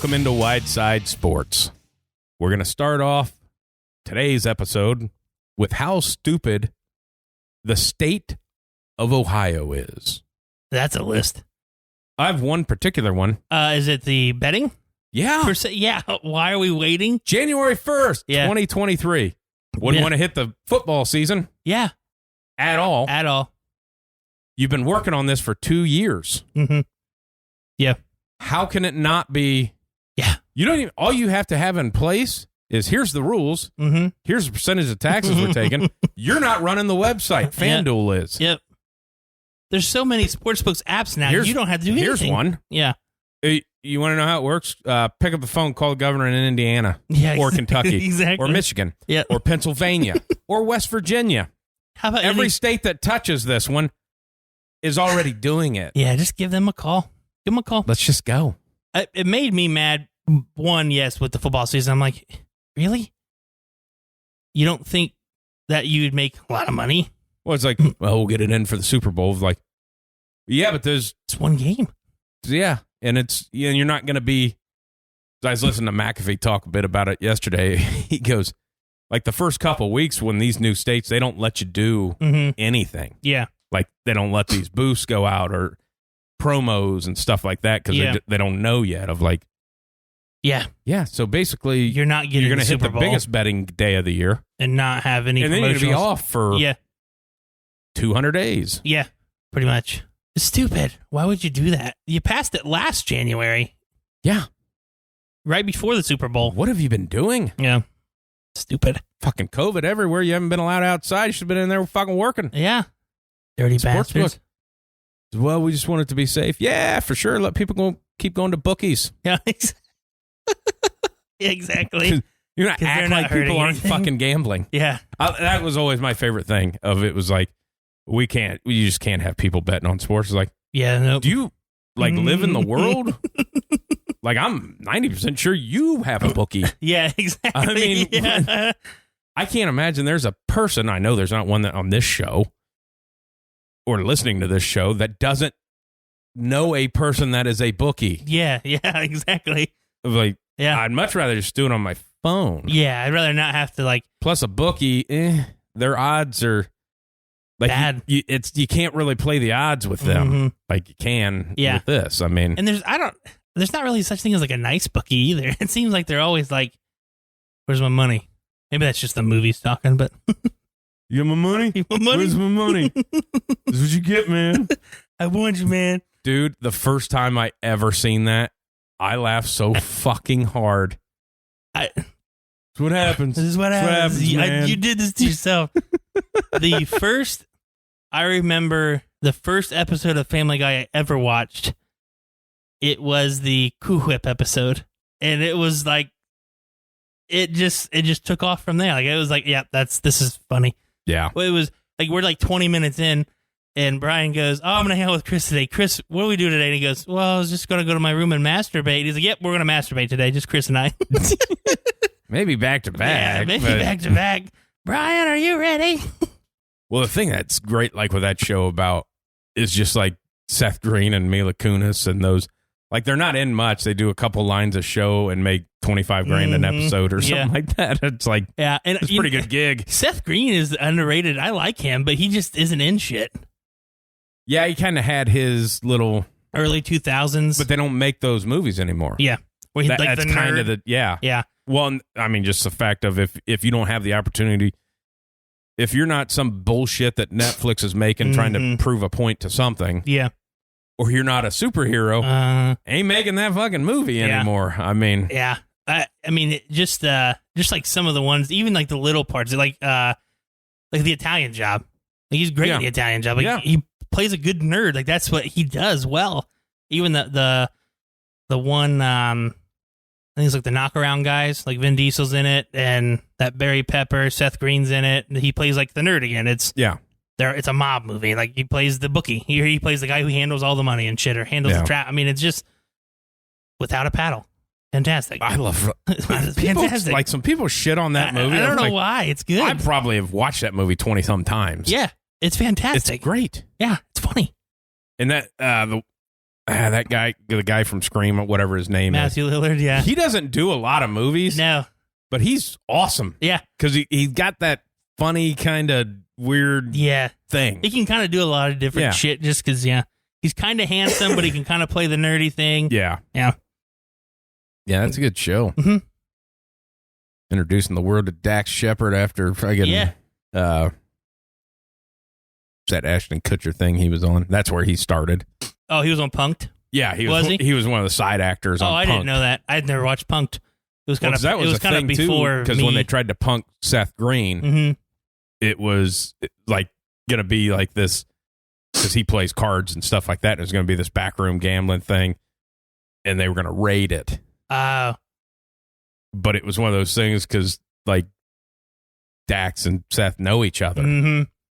Welcome into Wideside Sports. We're going to start off today's episode with how stupid the state of Ohio is. That's a list. I have one particular one. Is it the betting? Yeah. Yeah. Why are we waiting? January 1st, 2023. Wouldn't want to hit the football season. Yeah. At all. At all. You've been working on this for 2 years. Mm-hmm. Yeah. How can it not be? Yeah. You don't even, all you have to have in place is here's the rules. Mm-hmm. Here's the percentage of taxes we're taking. You're not running the website. FanDuel is. Yep. There's so many sportsbooks apps now. You don't have to do anything. Here's one. Yeah. You want to know how it works? Pick up the phone, call the governor in Indiana or Exactly. Kentucky Exactly. or Michigan or Pennsylvania or West Virginia. How about every state that touches this one is already doing it? Yeah, just give them a call. Give them a call. Let's just go. It made me mad. One, yes, with the football season. I'm like, really? You don't think that you'd make a lot of money? Well, it's like, well, we'll get it in for the Super Bowl. Like, yeah, but it's one game. Yeah, and you're not going to be. I was listening to McAfee talk a bit about it yesterday. He goes, like the first couple of weeks when these new states, they don't let you do anything. Yeah. Like they don't let these booths go out or promos and stuff like that because they don't know yet of like. Yeah. So basically, you're not getting. You're going to hit the Bowl biggest betting day of the year and not have any. And then you're going to be off for 200 days. Yeah, pretty much. It's stupid. Why would you do that? You passed it last January. Yeah. Right before the Super Bowl. What have you been doing? Yeah. Stupid. Fucking COVID everywhere. You haven't been allowed outside. You should have been in there fucking working. Yeah. Dirty bastards. Well, we just want it to be safe. Yeah, for sure. Let people keep going to bookies. Yeah. Exactly. You're not acting like people aren't fucking gambling. Yeah. That was always my favorite thing of it was like, you just can't have people betting on sports. It's like, nope. Do you like live in the world? Like I'm 90% sure you have a bookie. Yeah, exactly. I mean, I can't imagine there's a person, I know there's not one that on this show or listening to this show that doesn't know a person that is a bookie. Yeah, exactly. Like, I'd much rather just do it on my phone. Yeah, I'd rather not have to like. Plus a bookie, their odds are like bad. You can't really play the odds with them like you can with this. I mean, and there's not really such thing as like a nice bookie either. It seems like they're always like, "Where's my money?" Maybe that's just the movies talking, but you got my money? You want money? Where's my money? This is what you get, man. I want you, man. Dude, the first time I ever seen that, I laughed so fucking hard. That's what happens. This is what happens. Man. You did this to yourself. I remember the first episode of Family Guy I ever watched. It was the Cool Whip episode. And it was like, it just took off from there. Like, it was like, this is funny. Yeah. Well, it was like, we're like 20 minutes in. And Brian goes, I'm going to hang out with Chris today. Chris, what do we do today? And he goes, well, I was just going to go to my room and masturbate. And he's like, yep, we're going to masturbate today. Just Chris and I. Maybe back to back. Yeah, maybe back to back. Brian, are you ready? Well, the thing that's great, like with that show about, is just like Seth Green and Mila Kunis and those, like they're not in much. They do a couple lines a show and make $25,000 an episode or something like that. It's like, and it's a pretty good gig. Seth Green is underrated. I like him, but he just isn't in shit. Yeah, he kind of had his little early 2000s, but they don't make those movies anymore. Yeah, where he's like that's the kind nerd. of the yeah. Well, I mean, just the fact of if you don't have the opportunity, if you're not some bullshit that Netflix is making trying to prove a point to something, or you're not a superhero, ain't making that fucking movie anymore. I mean, I mean, just like some of the ones, even like the little parts, like the Italian Job. Like he's great in the Italian Job. Like he plays a good nerd. Like that's what he does well. Even the one, I think it's like the knockaround guys, like Vin Diesel's in it, and that Barry Pepper, Seth Green's in it. He plays like the nerd again. It's a mob movie. Like he plays the bookie. He plays the guy who handles all the money and shit, or handles the trap. I mean, it's just without a paddle. Fantastic. I love it. Fantastic. Like some people shit on that movie. I don't know why. It's good. I probably have watched that movie 20-some times. Yeah. It's fantastic. It's great. Yeah. It's funny. And that, I That guy, the guy from Scream, whatever his name Matthew Lillard, yeah. He doesn't do a lot of movies. No. But he's awesome. Yeah. Because he's got that funny kind of weird thing. He can kind of do a lot of different shit just because, he's kind of handsome, but he can kind of play the nerdy thing. Yeah. Yeah. Yeah, that's a good show. Mm-hmm. Introducing the world to Dax Shepard after friggin' that Ashton Kutcher thing he was on. That's where he started. Oh, he was on Punk'd? Yeah, he was one of the side actors on Punk'd. I didn't know that. I'd never watched Punk'd. It was kind of thing before because when they tried to punk Seth Green, it was like going to be like this because he plays cards and stuff like that. And it was going to be this backroom gambling thing, and they were going to raid it. Oh. But it was one of those things because like Dax and Seth know each other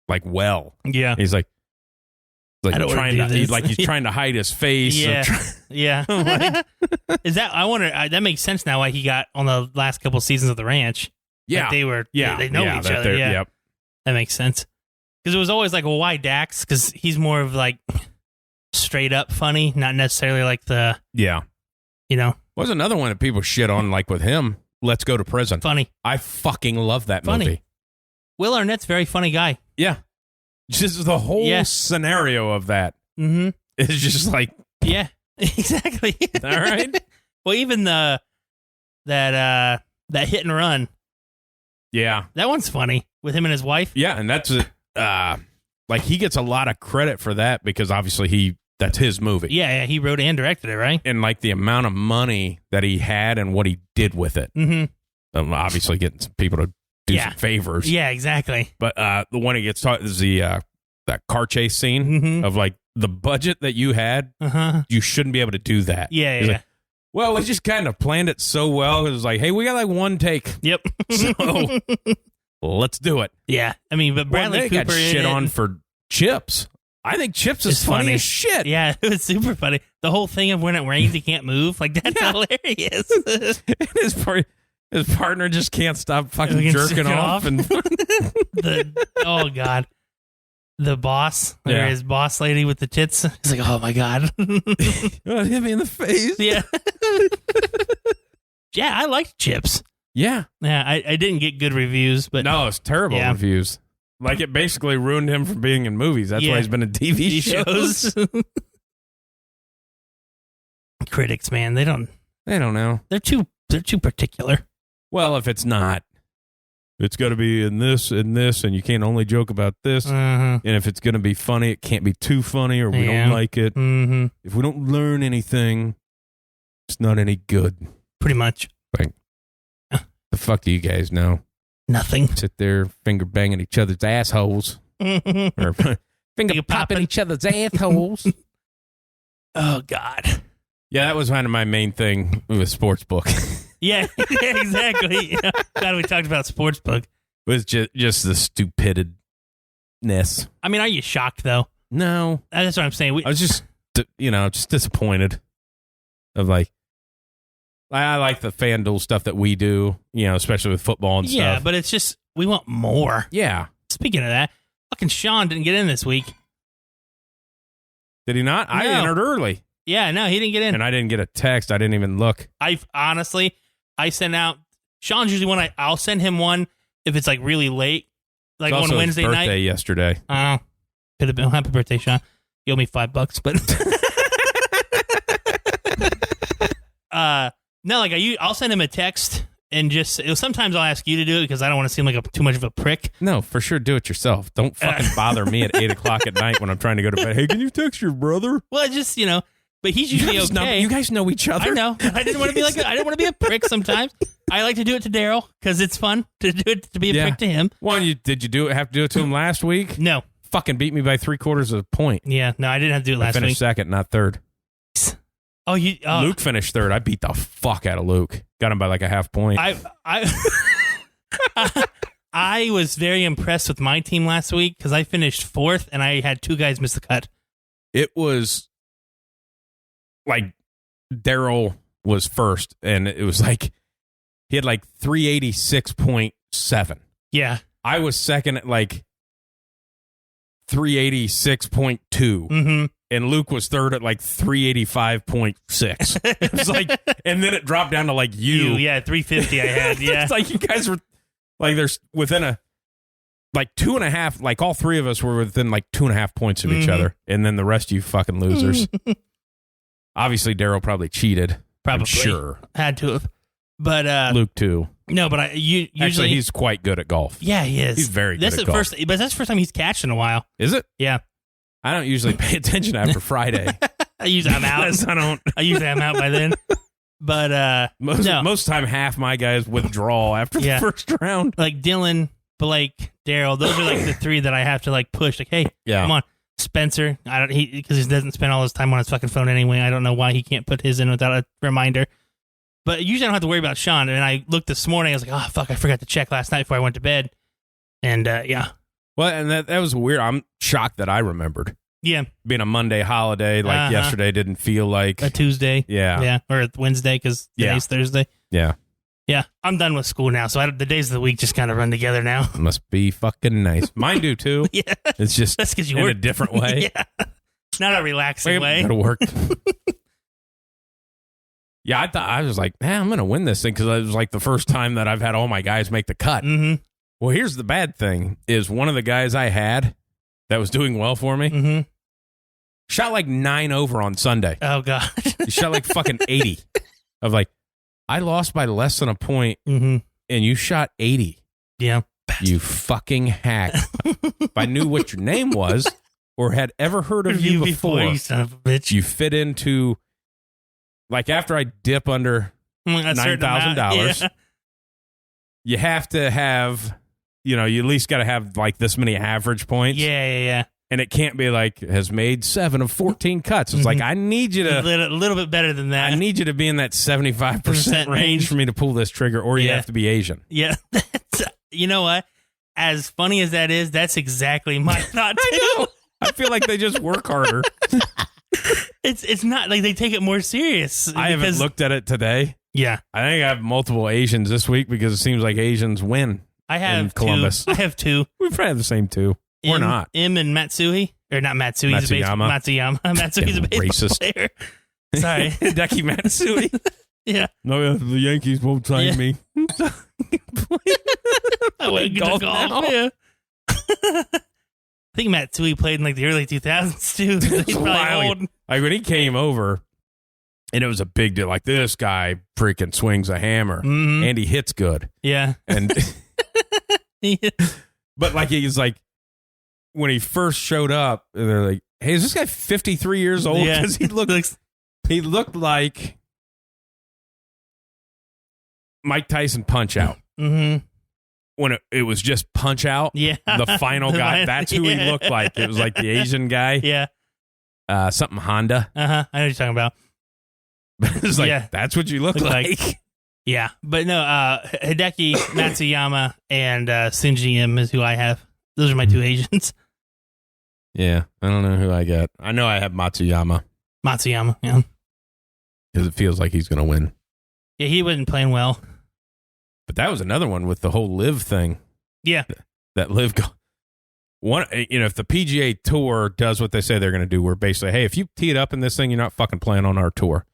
like well. Yeah, he's like trying to hide his face. Yeah. Like, is that? I wonder. That makes sense now why he got on the last couple seasons of The Ranch. Yeah, like they were. Yeah, they know each other. Yeah, yep. That makes sense. Because it was always like, well, why Dax? Because he's more of like straight up funny, not necessarily like the Was another one that people shit on, like with him. Let's Go to Prison. Funny. I fucking love that movie. Will Arnett's a very funny guy. Yeah. Just the whole scenario of that. Mm-hmm. It's just like. Yeah, exactly. All right. Well, even that Hit and Run. Yeah. That one's funny with him and his wife. Yeah, and that's like he gets a lot of credit for that because obviously that's his movie. Yeah, he wrote and directed it, right? And like the amount of money that he had and what he did with it. Mm-hmm. Obviously getting some people to do some favors. Yeah, exactly. But the one he gets taught is that car chase scene of like the budget that you had, you shouldn't be able to do that. Yeah, He's like, well, we just kind of planned it so well. It was like, hey, we got like one take. Yep. So let's do it. Yeah. I mean, but Bradley Cooper got shit on for Chips. I think Chips is funny as shit. Yeah, it was super funny. The whole thing of when it rains, he can't move. Like, that's hilarious. And his partner just can't stop fucking jerking off. And oh, God. The boss, or his boss lady with the tits. He's like, oh, my God. Oh, hit me in the face. Yeah. Yeah, I liked Chips. Yeah. Yeah, I didn't get good reviews, but. No, it's terrible reviews. Like, it basically ruined him from being in movies. That's why he's been in TV shows. Critics, man, they don't know. They're too particular. Well, if it's not, it's got to be in this and this, and you can't only joke about this. And if it's going to be funny, it can't be too funny, or we don't like it. If we don't learn anything, it's not any good. Pretty much. Like, the fuck do you guys know? Nothing. Sit there finger banging each other's assholes. Or finger popping each other's assholes. Oh, God. Yeah, that was kind of my main thing with Sportsbook. Yeah, exactly. Glad we talked about Sportsbook. It was just the stupidness. I mean, are you shocked, though? No. That's what I'm saying. I was just disappointed. Of like, I like the FanDuel stuff that we do, especially with football and stuff. Yeah, but it's just, we want more. Yeah. Speaking of that, fucking Sean didn't get in this week. Did he not? No. I entered early. Yeah, no, he didn't get in. And I didn't get a text. I didn't even look. I send out, Sean's usually one, I'll send him one if it's like really late, like on Wednesday his night. birthday yesterday. Oh, could have been. Happy birthday, Sean. You owe me $5, but. No, like I'll send him a text and just, sometimes I'll ask you to do it because I don't want to seem like too much of a prick. No, for sure, do it yourself. Don't fucking bother me at 8 o'clock at night when I'm trying to go to bed. Hey, can you text your brother? Well, just, but he's usually okay. You guys know each other. I know. I didn't want to be I didn't want to be a prick sometimes. I like to do it to Daryl because it's fun to do it, to be a prick to him. Well, did you have to do it to him last week? No. Fucking beat me by 3/4 of a point. Yeah, no, I didn't have to do it last week. I finished second, not third. Oh, Luke finished third. I beat the fuck out of Luke. Got him by like a half point. I was very impressed with my team last week because I finished fourth and I had 2 guys miss the cut. It was like Daryl was first, and it was like he had like 386.7. Yeah. I was second at like 386.2. and Luke was third at like 385.6. It was like, and then it dropped down to like you. Yeah, 350 I had. Yeah. It's like you guys were like, there's within a, like 2.5, like all three of us were within like 2.5 points of each other. And then the rest of you fucking losers. Obviously, Daryl probably cheated. Probably. I'm sure. Had to have. But Luke too. No, but usually actually he's quite good at golf. Yeah, he is. He's very good at golf. But that's the first time he's catched in a while. Is it? Yeah. I don't usually pay attention after Friday. I'm out. I usually am out by then. But most time half my guys withdraw after the first round. Like Dylan, Blake, Daryl, those are like the three that I have to like push. Like, hey, come on. Spencer, because he doesn't spend all his time on his fucking phone anyway. I don't know why he can't put his in without a reminder. But usually I don't have to worry about Sean. And I looked this morning. I was like, oh, fuck, I forgot to check last night before I went to bed. And, yeah. Well, and that was weird. I'm shocked that I remembered. Yeah. Being a Monday holiday, like yesterday didn't feel like... a Tuesday. Yeah. Yeah. Or a Wednesday, because today's Thursday. Yeah. Yeah. I'm done with school now, so the days of the week just kind of run together now. Must be fucking nice. Mine do, too. Yeah. It's just that's because you in work a different way. Yeah. Not a relaxing way. Go to work. Yeah, I was like, man, I'm going to win this thing because it was like the first time that I've had all my guys make the cut. Mm-hmm. Well, here's the bad thing is one of the guys I had that was doing well for me shot like 9 over on Sunday. Oh, God. He shot like fucking 80. Of like, I lost by less than a point and you shot 80. Yeah. You fucking hack. If I knew what your name was or had ever heard of you before, you son of a bitch. You fit into... Like, after I dip under $9,000, you have to have, you at least got to have, like, this many average points. Yeah. And it can't be, like, has made 7 of 14 cuts. It's like, I need you to... A little bit better than that. I need you to be in that 75% range for me to pull this trigger, or you have to be Asian. Yeah. You know what? As funny as that is, that's exactly my thought, too. I know. I feel like they just work harder. It's not like they take it more serious. I haven't looked at it today. Yeah. I think I have multiple Asians this week because it seems like Asians win. I have in Columbus. I have 2. We probably have the same 2. Or not. M and Matsui. Or not Matsui. Matsuyama. Matsui's a baseball racist player. Sorry. Hideki Matsui. Yeah. No, the Yankees won't sign me. I went golf now. Yeah. I think Matsui played in like the early 2000s too. He's probably old. Like when he came over, and it was a big deal. Like this guy freaking swings a hammer, and he hits good. Yeah, and but like he's like when he first showed up, and they're like, "Hey, is this guy 53 years old?" Because he looked like Mike Tyson Punch Out. When it was just Punch Out, the final guy, that's who he looked like. It was like the Asian guy. Yeah. Something Honda. I know what you're talking about. It's like, that's what you look like. Yeah. But no, Hideki Matsuyama and Sunji M is who I have. Those are my 2 Asians. Yeah. I don't know who I got. I know I have Matsuyama, yeah. Because it feels like he's going to win. Yeah, he wasn't playing well. But that was another one with the whole live thing. Yeah. That live one, if the PGA Tour does what they say they're going to do, we're basically, hey, if you tee it up in this thing, you're not fucking playing on our tour.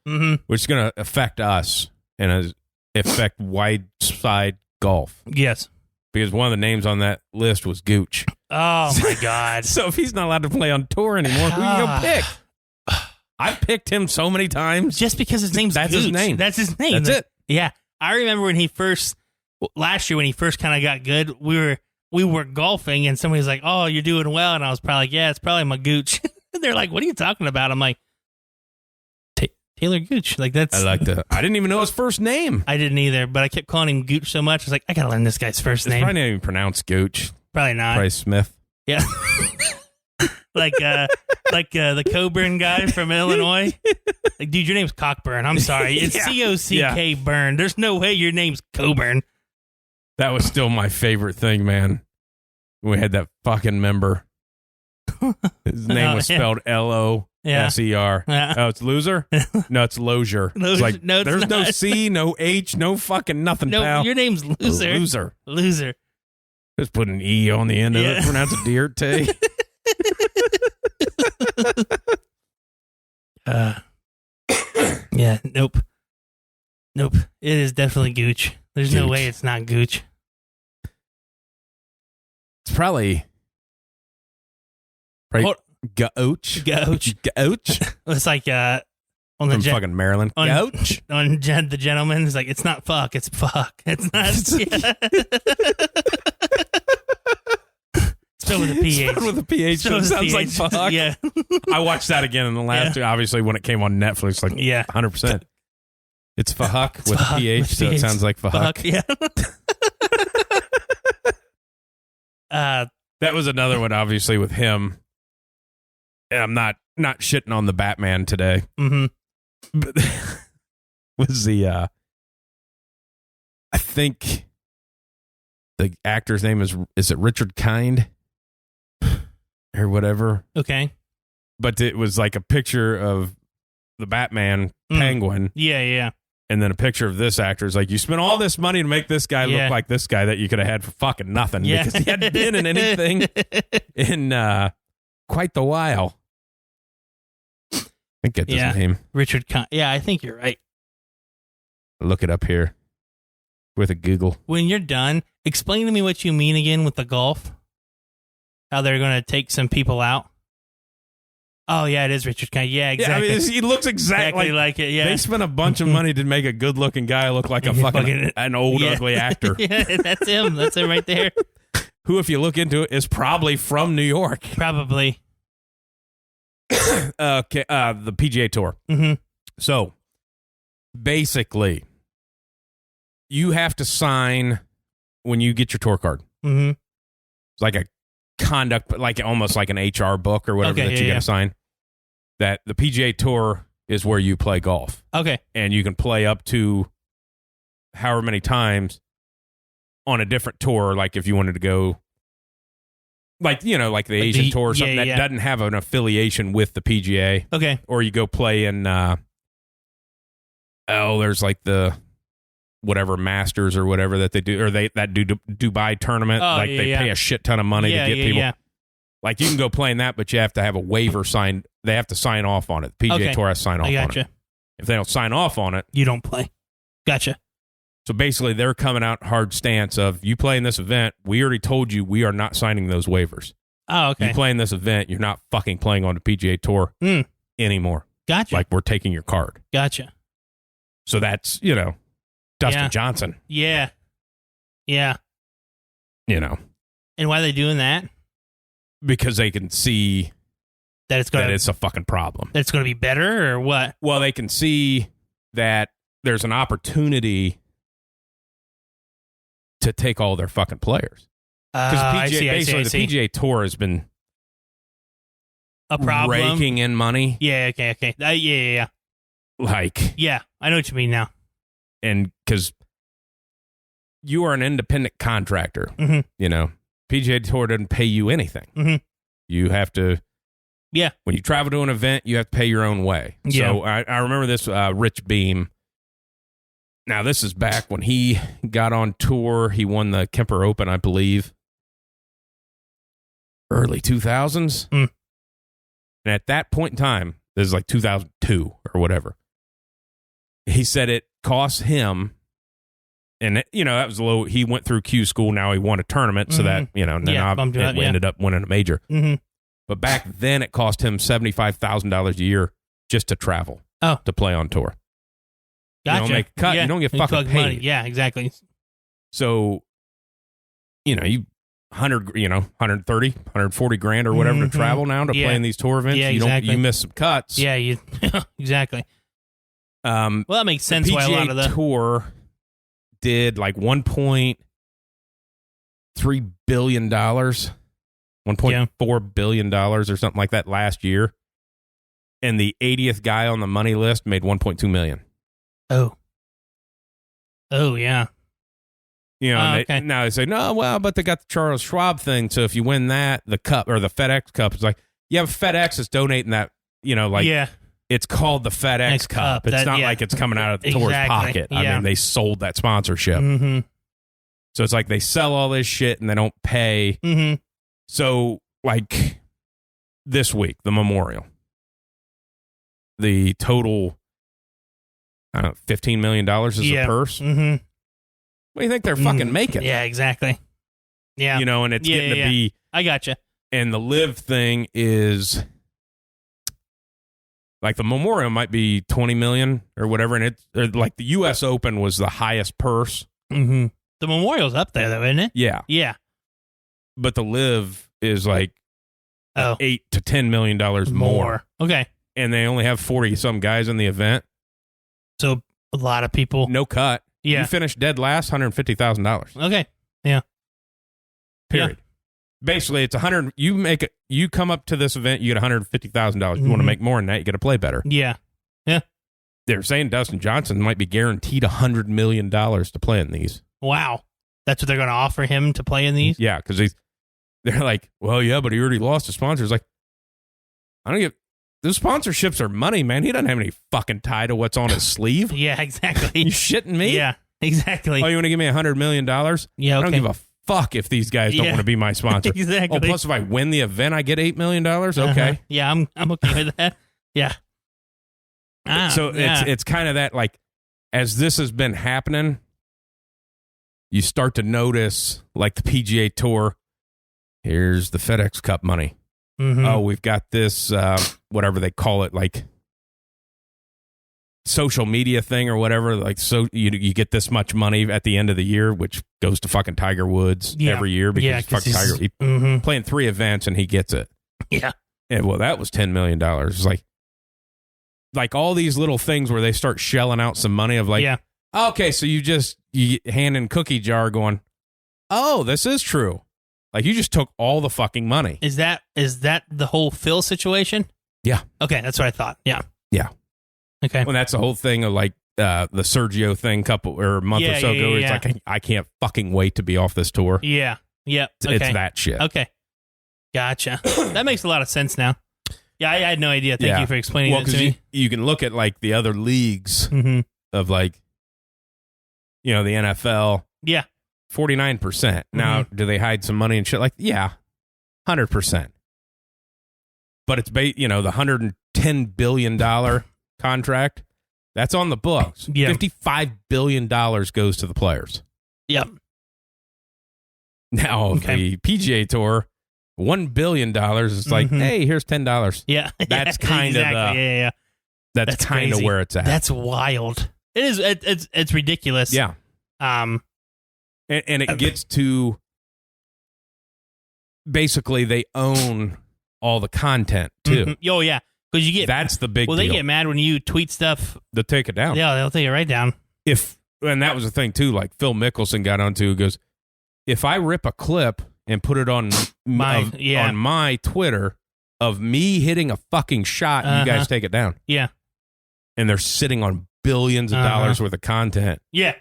Which is going to affect us and affect Wideside golf. Yes. Because one of the names on that list was Gooch. Oh, my God. So if he's not allowed to play on tour anymore, who you going to pick? I've picked him so many times. Just because his name's That's Gooch. his name. That's his name. That's it. Yeah. I remember when last year when he first kind of got good, we were golfing and somebody was like, "Oh, you're doing well," and I was probably like, "Yeah, it's probably my Gooch." They're like, "What are you talking about?" I'm like, Taylor Gooch. Like that's. I didn't even know his first name. I didn't either, but I kept calling him Gooch so much. I was like, I gotta learn this guy's first name. Probably not even pronounced Gooch. Probably not. Probably Smith. Yeah. like the Coburn guy from Illinois. Like, dude, your name's Cockburn. I'm sorry. It's Cock Burn. There's no way your name's Coburn. That was still my favorite thing, man. We had that fucking member. His name was spelled Loser. Yeah. Oh, it's Loser? No, it's Lozier. It's like, no, there's no C, no H, no fucking nothing, no, pal. Your name's Loser. Loser. Just put an E on the end of it. Pronounce it Deert. Yeah, nope. It is definitely Gooch. There's no way it's not Gooch. It's probably Gooch. It's like on the from fucking Maryland. Gooch. On the Gentleman, it's like, it's not fuck, it's fuck. It's not. Spelled with a PH. Spelled with a PH. So it sounds like fuck. Yeah. I watched that again in the last two, obviously, when it came on Netflix. Like, 100%. It's Fahuck with a PH, so it sounds like Fahuck. Yeah. That was another one, obviously, with him. And I'm not shitting on the Batman today. Mm-hmm. But was I think the actor's name is it Richard Kind? Or whatever. Okay. But it was like a picture of the Batman penguin. Yeah. And then a picture of this actor. Is like, you spent all this money to make this guy look like this guy that you could have had for fucking nothing. Yeah. Because he hadn't been in anything in quite the while. I think that's his name. Richard Con. Yeah, I think you're right. Look it up here with a Google. When you're done, explain to me what you mean again with the golf. How they're going to take some people out. Oh, yeah, it is Richard Kind. Yeah, exactly. Yeah, I mean, he looks exactly like it, yeah. They spent a bunch of money to make a good-looking guy look like a fucking an old, ugly actor. Yeah, that's him. That's him right there. Who, if you look into it, is probably from New York. Probably. Okay, the PGA Tour. Mm-hmm. So, basically, you have to sign when you get your tour card. Mm-hmm. It's like a conduct, like almost like an HR book or whatever that you got to sign. That the PGA Tour is where you play golf. Okay. And you can play up to however many times on a different tour, like if you wanted to go, like, you know, like the Asian Tour or something that doesn't have an affiliation with the PGA. Okay. Or you go play in, there's like the whatever Masters or whatever that they do, or that do Dubai tournament. They pay a shit ton of money to get people. Yeah. Like, you can go play in that, but you have to have a waiver signed. They have to sign off on it. The PGA Tour has to sign off on it. If they don't sign off on it, you don't play. Gotcha. So basically, they're coming out hard stance of, you play in this event, we already told you we are not signing those waivers. Oh, okay. You play in this event, you're not fucking playing on the PGA Tour anymore. Gotcha. Like, we're taking your card. Gotcha. So that's, Dustin Johnson. Yeah. And why are they doing that? Because they can see that it's a fucking problem. That it's going to be better, or what? Well, they can see that there's an opportunity to take all their fucking players. Because the PGA Tour has been a problem, raking in money. Yeah. Okay. Yeah. Like, yeah, I know what you mean now. And because you are an independent contractor, PGA Tour doesn't pay you anything. Mm-hmm. You have to, when you travel to an event, you have to pay your own way. Yeah. So I remember this Rich Beam. Now, this is back when he got on tour. He won the Kemper Open, I believe, early 2000s. And at that point in time, this is like 2002 or whatever, he said it cost him, and that was low. He went through Q school. Now he won a tournament, so that and then we ended up winning a major. Mm-hmm. But back then, it cost him $75,000 a year just to travel, to play on tour. Gotcha. You don't make a cut. You don't get fucking paid. Money. Yeah, exactly. So, you 130, 140 grand or whatever to travel now to play in these tour events. Yeah, exactly. You miss some cuts. Yeah, exactly. Well, that makes sense. The why a lot of the Tour did like $1.3 billion, $1.4 billion or something like that last year, and the 80th guy on the money list made $1.2 million. Oh, yeah. Now they say, no, well, but they got the Charles Schwab thing. So if you win that, the cup or the FedEx Cup, it's like, FedEx is donating that, it's called the FedEx Cup. It's not like it's coming out of the tour's pocket. I mean, they sold that sponsorship. Mm-hmm. So it's like they sell all this shit and they don't pay. Mm-hmm. So, like, this week, the Memorial. the total, I don't know, $15 million is a purse. Mm-hmm. What do you think they're fucking making? Yeah, exactly. Yeah. You know, and it's getting to be. I gotcha. And the live thing is, like, the memorial might be 20 million or whatever, and it's like the U.S. Open was the highest purse. Mm-hmm. The memorial's up there, though, isn't it? Yeah. Yeah. But the live is like $8 to $10 million more. Okay. And they only have 40 some guys in the event. So a lot of people. No cut. Yeah. You finish dead last, $150,000. Okay. Yeah. Period. Yeah. Basically, it's 100. You come up to this event, you get $150,000. Mm-hmm. You want to make more than that, you got to play better. Yeah. Yeah. They're saying Dustin Johnson might be guaranteed $100 million to play in these. Wow. That's what they're going to offer him to play in these? Yeah, because they're like, well, yeah, but he already lost his sponsors. Like, I don't get. Those sponsorships are money, man. He doesn't have any fucking tie to what's on his sleeve. Yeah, exactly. You shitting me? Yeah, exactly. Oh, you want to give me $100 million? Yeah, okay. I don't give a fuck if these guys don't want to be my sponsor. Exactly. Oh, plus if I win the event, I get $8 million? Okay. Yeah, I'm okay with that. Yeah. So it's kind of that, like, as this has been happening, you start to notice, like, the PGA Tour, here's the FedEx Cup money. Mm-hmm. Oh, we've got this, whatever they call it, like, social media thing or whatever. Like, so you get this much money at the end of the year, which goes to fucking Tiger Woods every year because fucking Tiger he's playing 3 events and he gets it. Yeah. And well, that was $10 million. It's like all these little things where they start shelling out some money of like, okay, so you hand in cookie jar going, oh, this is true. Like, you just took all the fucking money. Is that the whole Phil situation? Yeah. Okay, that's what I thought. Yeah. Yeah. Okay. Well, that's the whole thing of, like, the Sergio thing a month or so ago. It's like, I can't fucking wait to be off this tour. Yeah. Yeah. Okay. It's that shit. Okay. Gotcha. That makes a lot of sense now. Yeah, I had no idea. Thank you for explaining it to me. You can look at, like, the other leagues of, like, you know, the NFL. Yeah. 49%. Now, do they hide some money and shit? Like, yeah, 100%. But it's, the $110 billion contract, that's on the books. Yeah. $55 billion goes to the players. Yep. Now, the PGA Tour, $1 billion is like, hey, here's $10. Yeah. That's kind of that's kind of where it's at. That's wild. It is. It's ridiculous. Yeah. And it gets to, basically, they own all the content, too. Mm-hmm. Oh, yeah. Because you get... That's the big deal. Well, they get mad when you tweet stuff. They'll take it down. Yeah, they'll take it right down. And that was the thing, too. Like, Phil Mickelson got onto, goes, if I rip a clip and put it on my Twitter of me hitting a fucking shot, you guys take it down. Yeah. And they're sitting on billions of dollars worth of content. Yeah.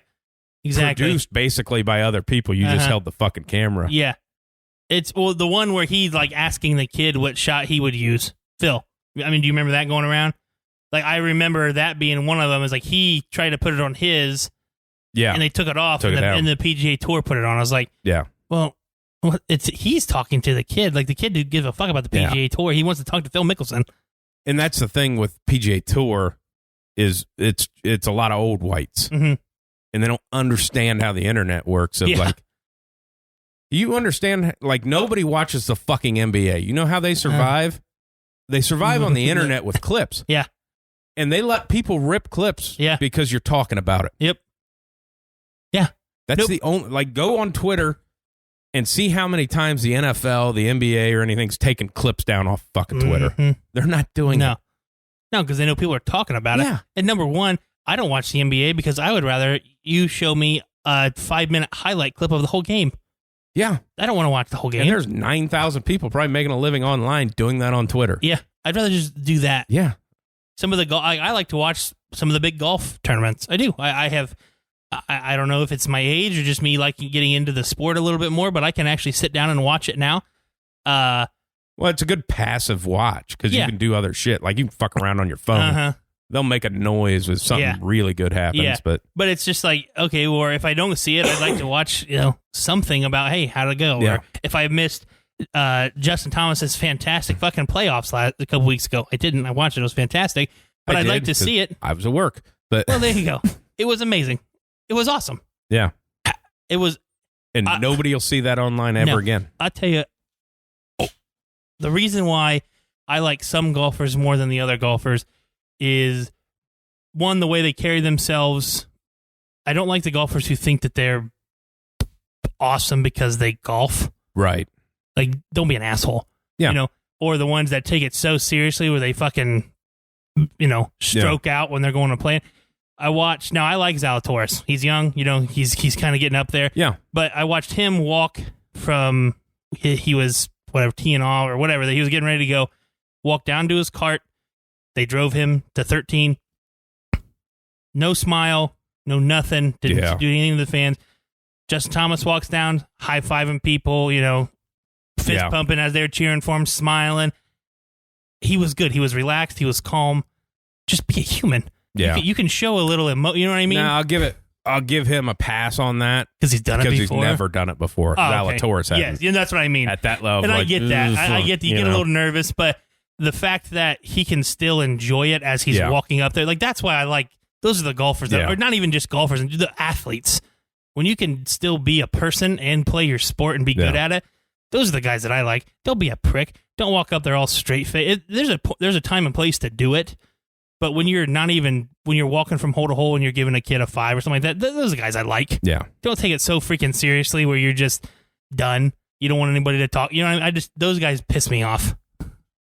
Exactly. Produced basically by other people. You just held the fucking camera. Yeah. It's the one where he's like asking the kid what shot he would use. Phil. I mean, do you remember that going around? Like, I remember that being one of them. Is like he tried to put it on his. Yeah. And they took it off. And the PGA Tour put it on. I was like, yeah. Well, he's talking to the kid. Like, the kid didn't give a fuck about the PGA Tour. He wants to talk to Phil Mickelson. And that's the thing with PGA Tour is it's a lot of old whites. Mm-hmm. And they don't understand how the internet works. Like, you understand, like, nobody watches the fucking NBA. You know how they survive? They survive on the internet with clips. Yeah. And they let people rip clips because you're talking about it. Yep. Yeah. That's the only, like, go on Twitter and see how many times the NFL, the NBA, or anything's taken clips down off fucking Twitter. Mm-hmm. They're not doing it. No, because they know people are talking about it. And number one, I don't watch the NBA because I would rather you show me a 5-minute highlight clip of the whole game. Yeah. I don't want to watch the whole game. And there's 9,000 people probably making a living online doing that on Twitter. Yeah. I'd rather just do that. Yeah. Some of the I like to watch some of the big golf tournaments. I do. I don't know if it's my age or just me like getting into the sport a little bit more, but I can actually sit down and watch it now. Well, it's a good passive watch because you can do other shit. Like, you can fuck around on your phone. They'll make a noise if something really good happens. But it's just like, okay, or if I don't see it, I'd like to watch, something about, hey, how'd it go? Yeah. Or if I missed Justin Thomas's fantastic fucking playoffs a couple weeks ago, I didn't. I watched it. It was fantastic. but I'd like to see it. I was at work. But well, there you go. It was amazing. It was awesome. Yeah. It was. And nobody will see that online ever again. I'll tell you, the reason why I like some golfers more than the other golfers is, one, the way they carry themselves. I don't like the golfers who think that they're awesome because they golf. Right. Like, don't be an asshole. Yeah. You know, or the ones that take it so seriously where they fucking, stroke out when they're going to play. I like Zalatoris. He's young, he's kind of getting up there. Yeah. But I watched him walk from, he was, whatever, teeing off or whatever, that he was getting ready to go, walk down to his cart. They drove him to 13. No smile, no nothing. Didn't do anything to the fans. Justin Thomas walks down, high-fiving people, fist pumping as they're cheering for him, smiling. He was good. He was relaxed. He was calm. Just be a human. Yeah. You can show a little emotion. You know what I mean? No, I'll give him a pass on that. Because he's done it before? Because he's never done it before. Zalatoris hasn't. Yes, that's what I mean. At that level. And I get that. I get that you get a little nervous, but the fact that he can still enjoy it as he's walking up there, like, that's why I like, those are the golfers, or not even just golfers, the athletes. When you can still be a person and play your sport and be good at it, those are the guys that I like. Don't be a prick. Don't walk up there all straight face. There's a time and place to do it. But when you're walking from hole to hole and you're giving a kid a 5 or something like that, those are the guys I like. Yeah. Don't take it so freaking seriously where you're just done. You don't want anybody to talk. Those guys piss me off.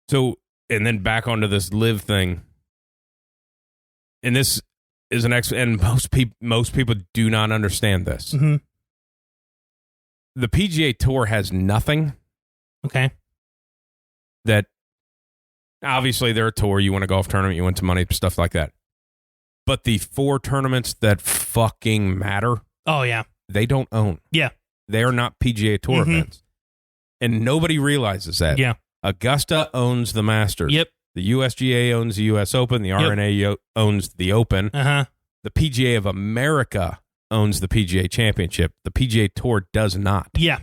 So, and then back onto this live thing. And this is and most people do not understand this. Mm-hmm. The PGA Tour has nothing. Okay. That, obviously, they're a tour. You win a golf tournament, you win some money, stuff like that. But the 4 tournaments that fucking matter, oh yeah, they don't own. Yeah. They are not PGA Tour events. And nobody realizes that. Yeah. Augusta owns the Masters. Yep. The USGA owns the US Open. The RNA owns the Open. Uh-huh. The PGA of America owns the PGA Championship. The PGA Tour does not. Yeah.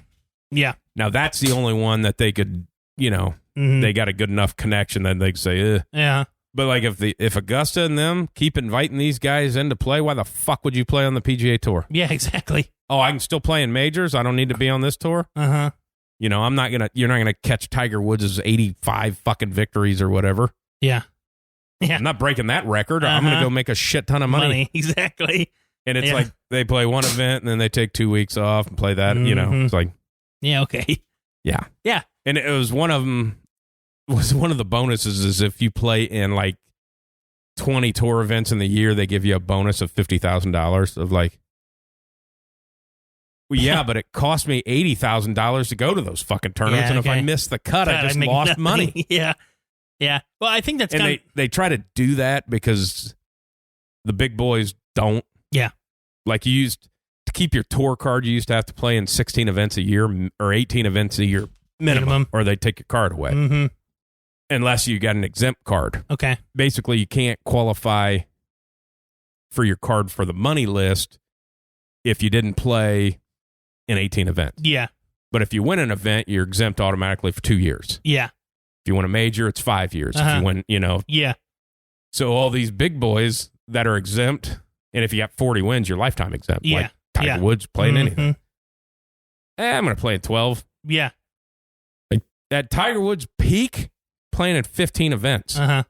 Yeah. Now, that's the only one that they could, they got a good enough connection that they could say, Yeah. But like if Augusta and them keep inviting these guys in to play, why the fuck would you play on the PGA Tour? Yeah, exactly. Oh, I can still play in majors. I don't need to be on this tour. Uh-huh. You're not gonna catch Tiger Woods' 85 fucking victories or whatever. Yeah. Yeah. I'm not breaking that record. I'm gonna go make a shit ton of money. Exactly. And it's like they play one event and then they take 2 weeks off and play that. It's like, yeah, okay. Yeah. Yeah. And it was one of the bonuses is if you play in like 20 tour events in the year, they give you a bonus of $50,000 of like, well, yeah, but it cost me $80,000 to go to those fucking tournaments. And if I missed the cut, I just lost money. Yeah. Yeah. Well, I think that's they try to do that because the big boys don't. Yeah. Like, you used to keep your tour card, you used to have to play in 16 events a year or 18 events a year minimum. Or they take your card away. Mm-hmm. Unless you got an exempt card. Okay. Basically, you can't qualify for your card for the money list if you didn't play in 18 events. Yeah. But if you win an event, you're exempt automatically for 2 years. Yeah. If you win a major, it's 5 years. Uh-huh. If you win, Yeah. So all these big boys that are exempt, and if you got 40 wins, you're lifetime exempt. Yeah. Like Tiger Woods playing anything. I'm going to play in 12. Yeah. Like, at Tiger Woods' peak, playing at 15 events. Uh-huh.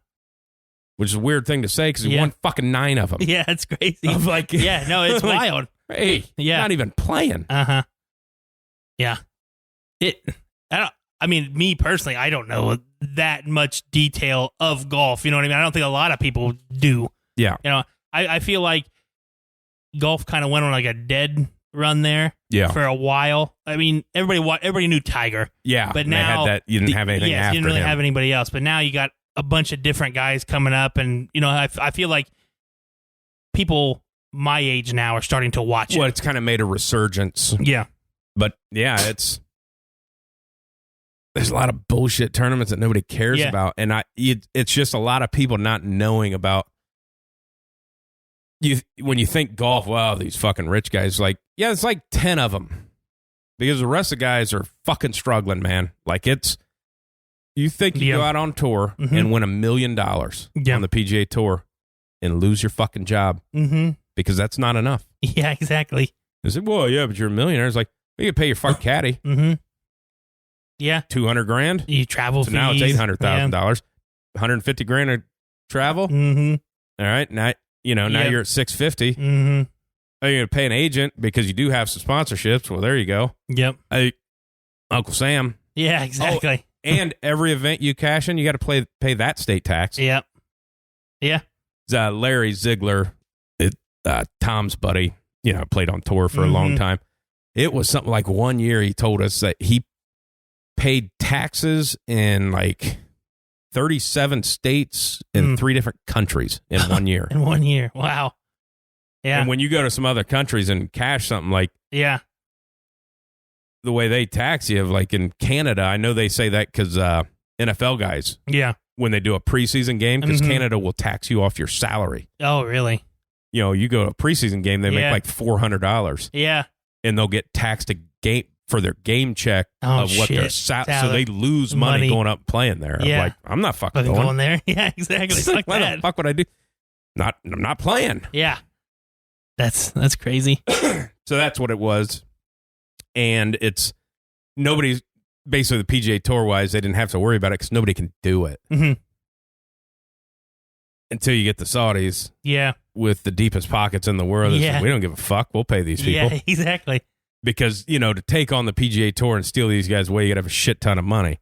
Which is a weird thing to say because he won fucking 9 of them. Yeah, it's crazy. Yeah, no, it's like, wild. Hey, not even playing. Uh-huh. Yeah. Me personally, I don't know that much detail of golf. You know what I mean? I don't think a lot of people do. Yeah. I feel like golf kind of went on like a dead run there for a while. I mean, everybody knew Tiger. Yeah. But now you didn't have anything after you didn't really him. have anybody else. But now you got a bunch of different guys coming up, and I feel like people my age now are starting to watch it. Well, it's kind of made a resurgence. Yeah. But yeah, there's a lot of bullshit tournaments that nobody cares about, and it's just a lot of people not knowing about. When you think golf, wow, these fucking rich guys, like, yeah, it's like 10 of them, because the rest of the guys are fucking struggling, man. Like, You think you go out on tour and win $1 million on the PGA Tour and lose your fucking job because that's not enough. Yeah, exactly. I said, well, yeah, but you're a millionaire. It's like, well, you can pay your fucking caddy. Yeah. $200,000. You travel so fees. now it's $800,000. $150,000 of travel. All right. Now, now you're at $650. Are you going to pay an agent because you do have some sponsorships? Well, there you go. Yep. Uncle Sam. Yeah, exactly. Oh, and every event you cash in, you got to pay that state tax. Yep. Yeah. Larry Ziegler, Tom's buddy, played on tour for a long time. It was something like 1 year he told us that he paid taxes in like 37 states in 3 different countries in 1 year. In 1 year. Wow. Yeah. And when you go to some other countries and cash something like the way they tax you, like in Canada, I know they say that because NFL guys, when they do a preseason game, because Canada will tax you off your salary. Oh, really? You go to a preseason game, they make like $400. Yeah. And they'll get taxed for their game check of what their so they lose money going up and playing there. Yeah. I'm like, I'm not fucking going there. Yeah, exactly. Like why the fuck would I do? I'm not playing. Yeah. That's crazy. So that's what it was. And it's nobody's basically the PGA Tour wise, they didn't have to worry about it because nobody can do it until you get the Saudis. Yeah. With the deepest pockets in the world. Like, we don't give a fuck. We'll pay these people. Yeah, exactly. Because, to take on the PGA Tour and steal these guys away, you got to have a shit ton of money.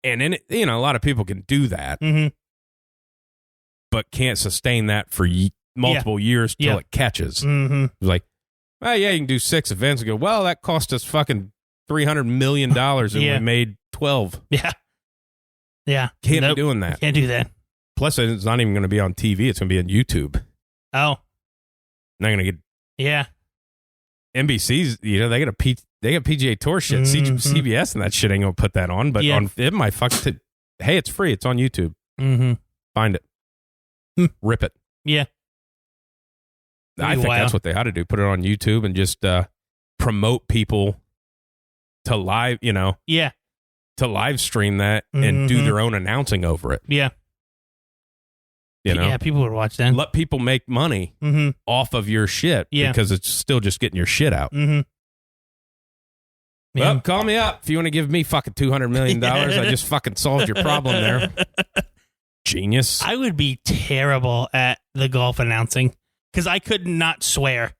And then, a lot of people can do that, but can't sustain that for multiple years till it catches. It's like, well, yeah, you can do 6 events and go, well, that cost us fucking $300 million and we made 12. Yeah. Yeah. Can't be doing that. Can't do that. Plus, it's not even going to be on TV. It's going to be on YouTube. Oh. Not going to get... Yeah. NBC's, they got PGA Tour shit. CBS and that shit ain't going to put that on. But on it might hey, it's free. It's on YouTube. Find it. Rip it. Yeah. I think that's what they ought to do. Put it on YouTube and just promote people to live, to live stream that and do their own announcing over it. Yeah. Yeah, people would watch that. Let people make money off of your shit because it's still just getting your shit out. Well, call me up if you want to give me fucking $200 million. I just fucking solved your problem there. Genius. I would be terrible at the golf announcing because I could not swear.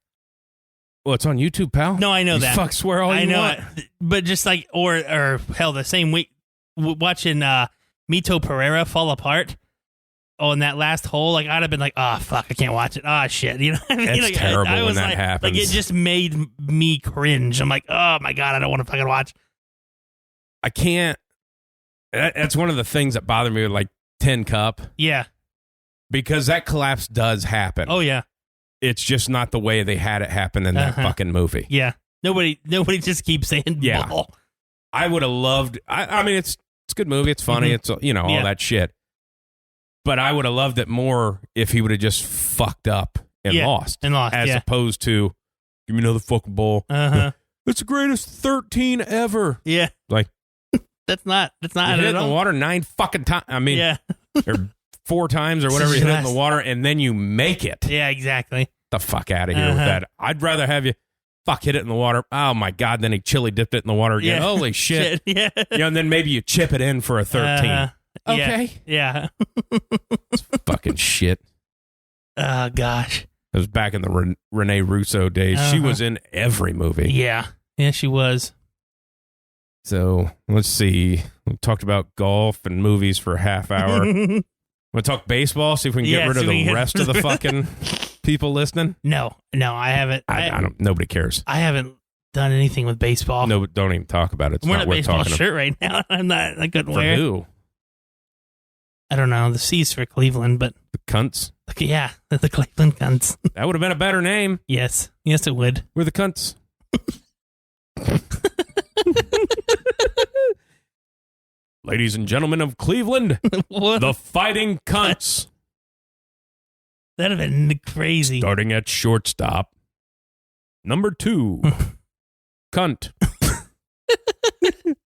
Well, it's on YouTube, pal. No, I know that. Fuck, swear all you want. But just like, or hell, the same week, watching Mito Pereira fall apart. Oh, in that last hole, like I'd have been like, "Oh fuck, I can't watch it." Oh shit, you know what I mean? It's terrible when that happens. Like it just made me cringe. I'm like, "Oh my god, I don't want to fucking watch." I can't. That's one of the things that bother me with like Tin Cup. Yeah, because that collapse does happen. Oh yeah, it's just not the way they had it happen in that fucking movie. Yeah, nobody just keeps saying ball. I would have loved. I mean, it's a good movie. It's funny. It's all that shit. But I would have loved it more if he would have just fucked up and lost. As opposed to, give me another fucking ball. It's the greatest 13 ever. Yeah. Like, that's not it in the water 9 fucking times. I mean, or 4 times or whatever you hit it in the water and then you make it. Yeah, exactly. The fuck out of here with that. I'd rather have you hit it in the water. Oh my God. Then he chili dipped it in the water again. Holy shit. Yeah. And then maybe you chip it in for a 13. Okay. Yeah. It's fucking shit. Oh, gosh. It was back in the Renee Russo days. She was in every movie. Yeah. Yeah, she was. So, let's see. We talked about golf and movies for a half hour. Want to talk baseball? See if we can get rid of the rest of the fucking people listening? No, I haven't. I don't. Nobody cares. I haven't done anything with baseball. No, don't even talk about it. It's not worth talking about. I'm wearing a baseball shirt right now. I'm not. I couldn't wear. For who? I don't know. The C's for Cleveland, but the Cunts. Yeah, the Cleveland Cunts. That would have been a better name. Yes, it would. We're the Cunts. Ladies and gentlemen of Cleveland, the Fighting Cunts. That'd have been crazy. Starting at shortstop, number 2, Cunt.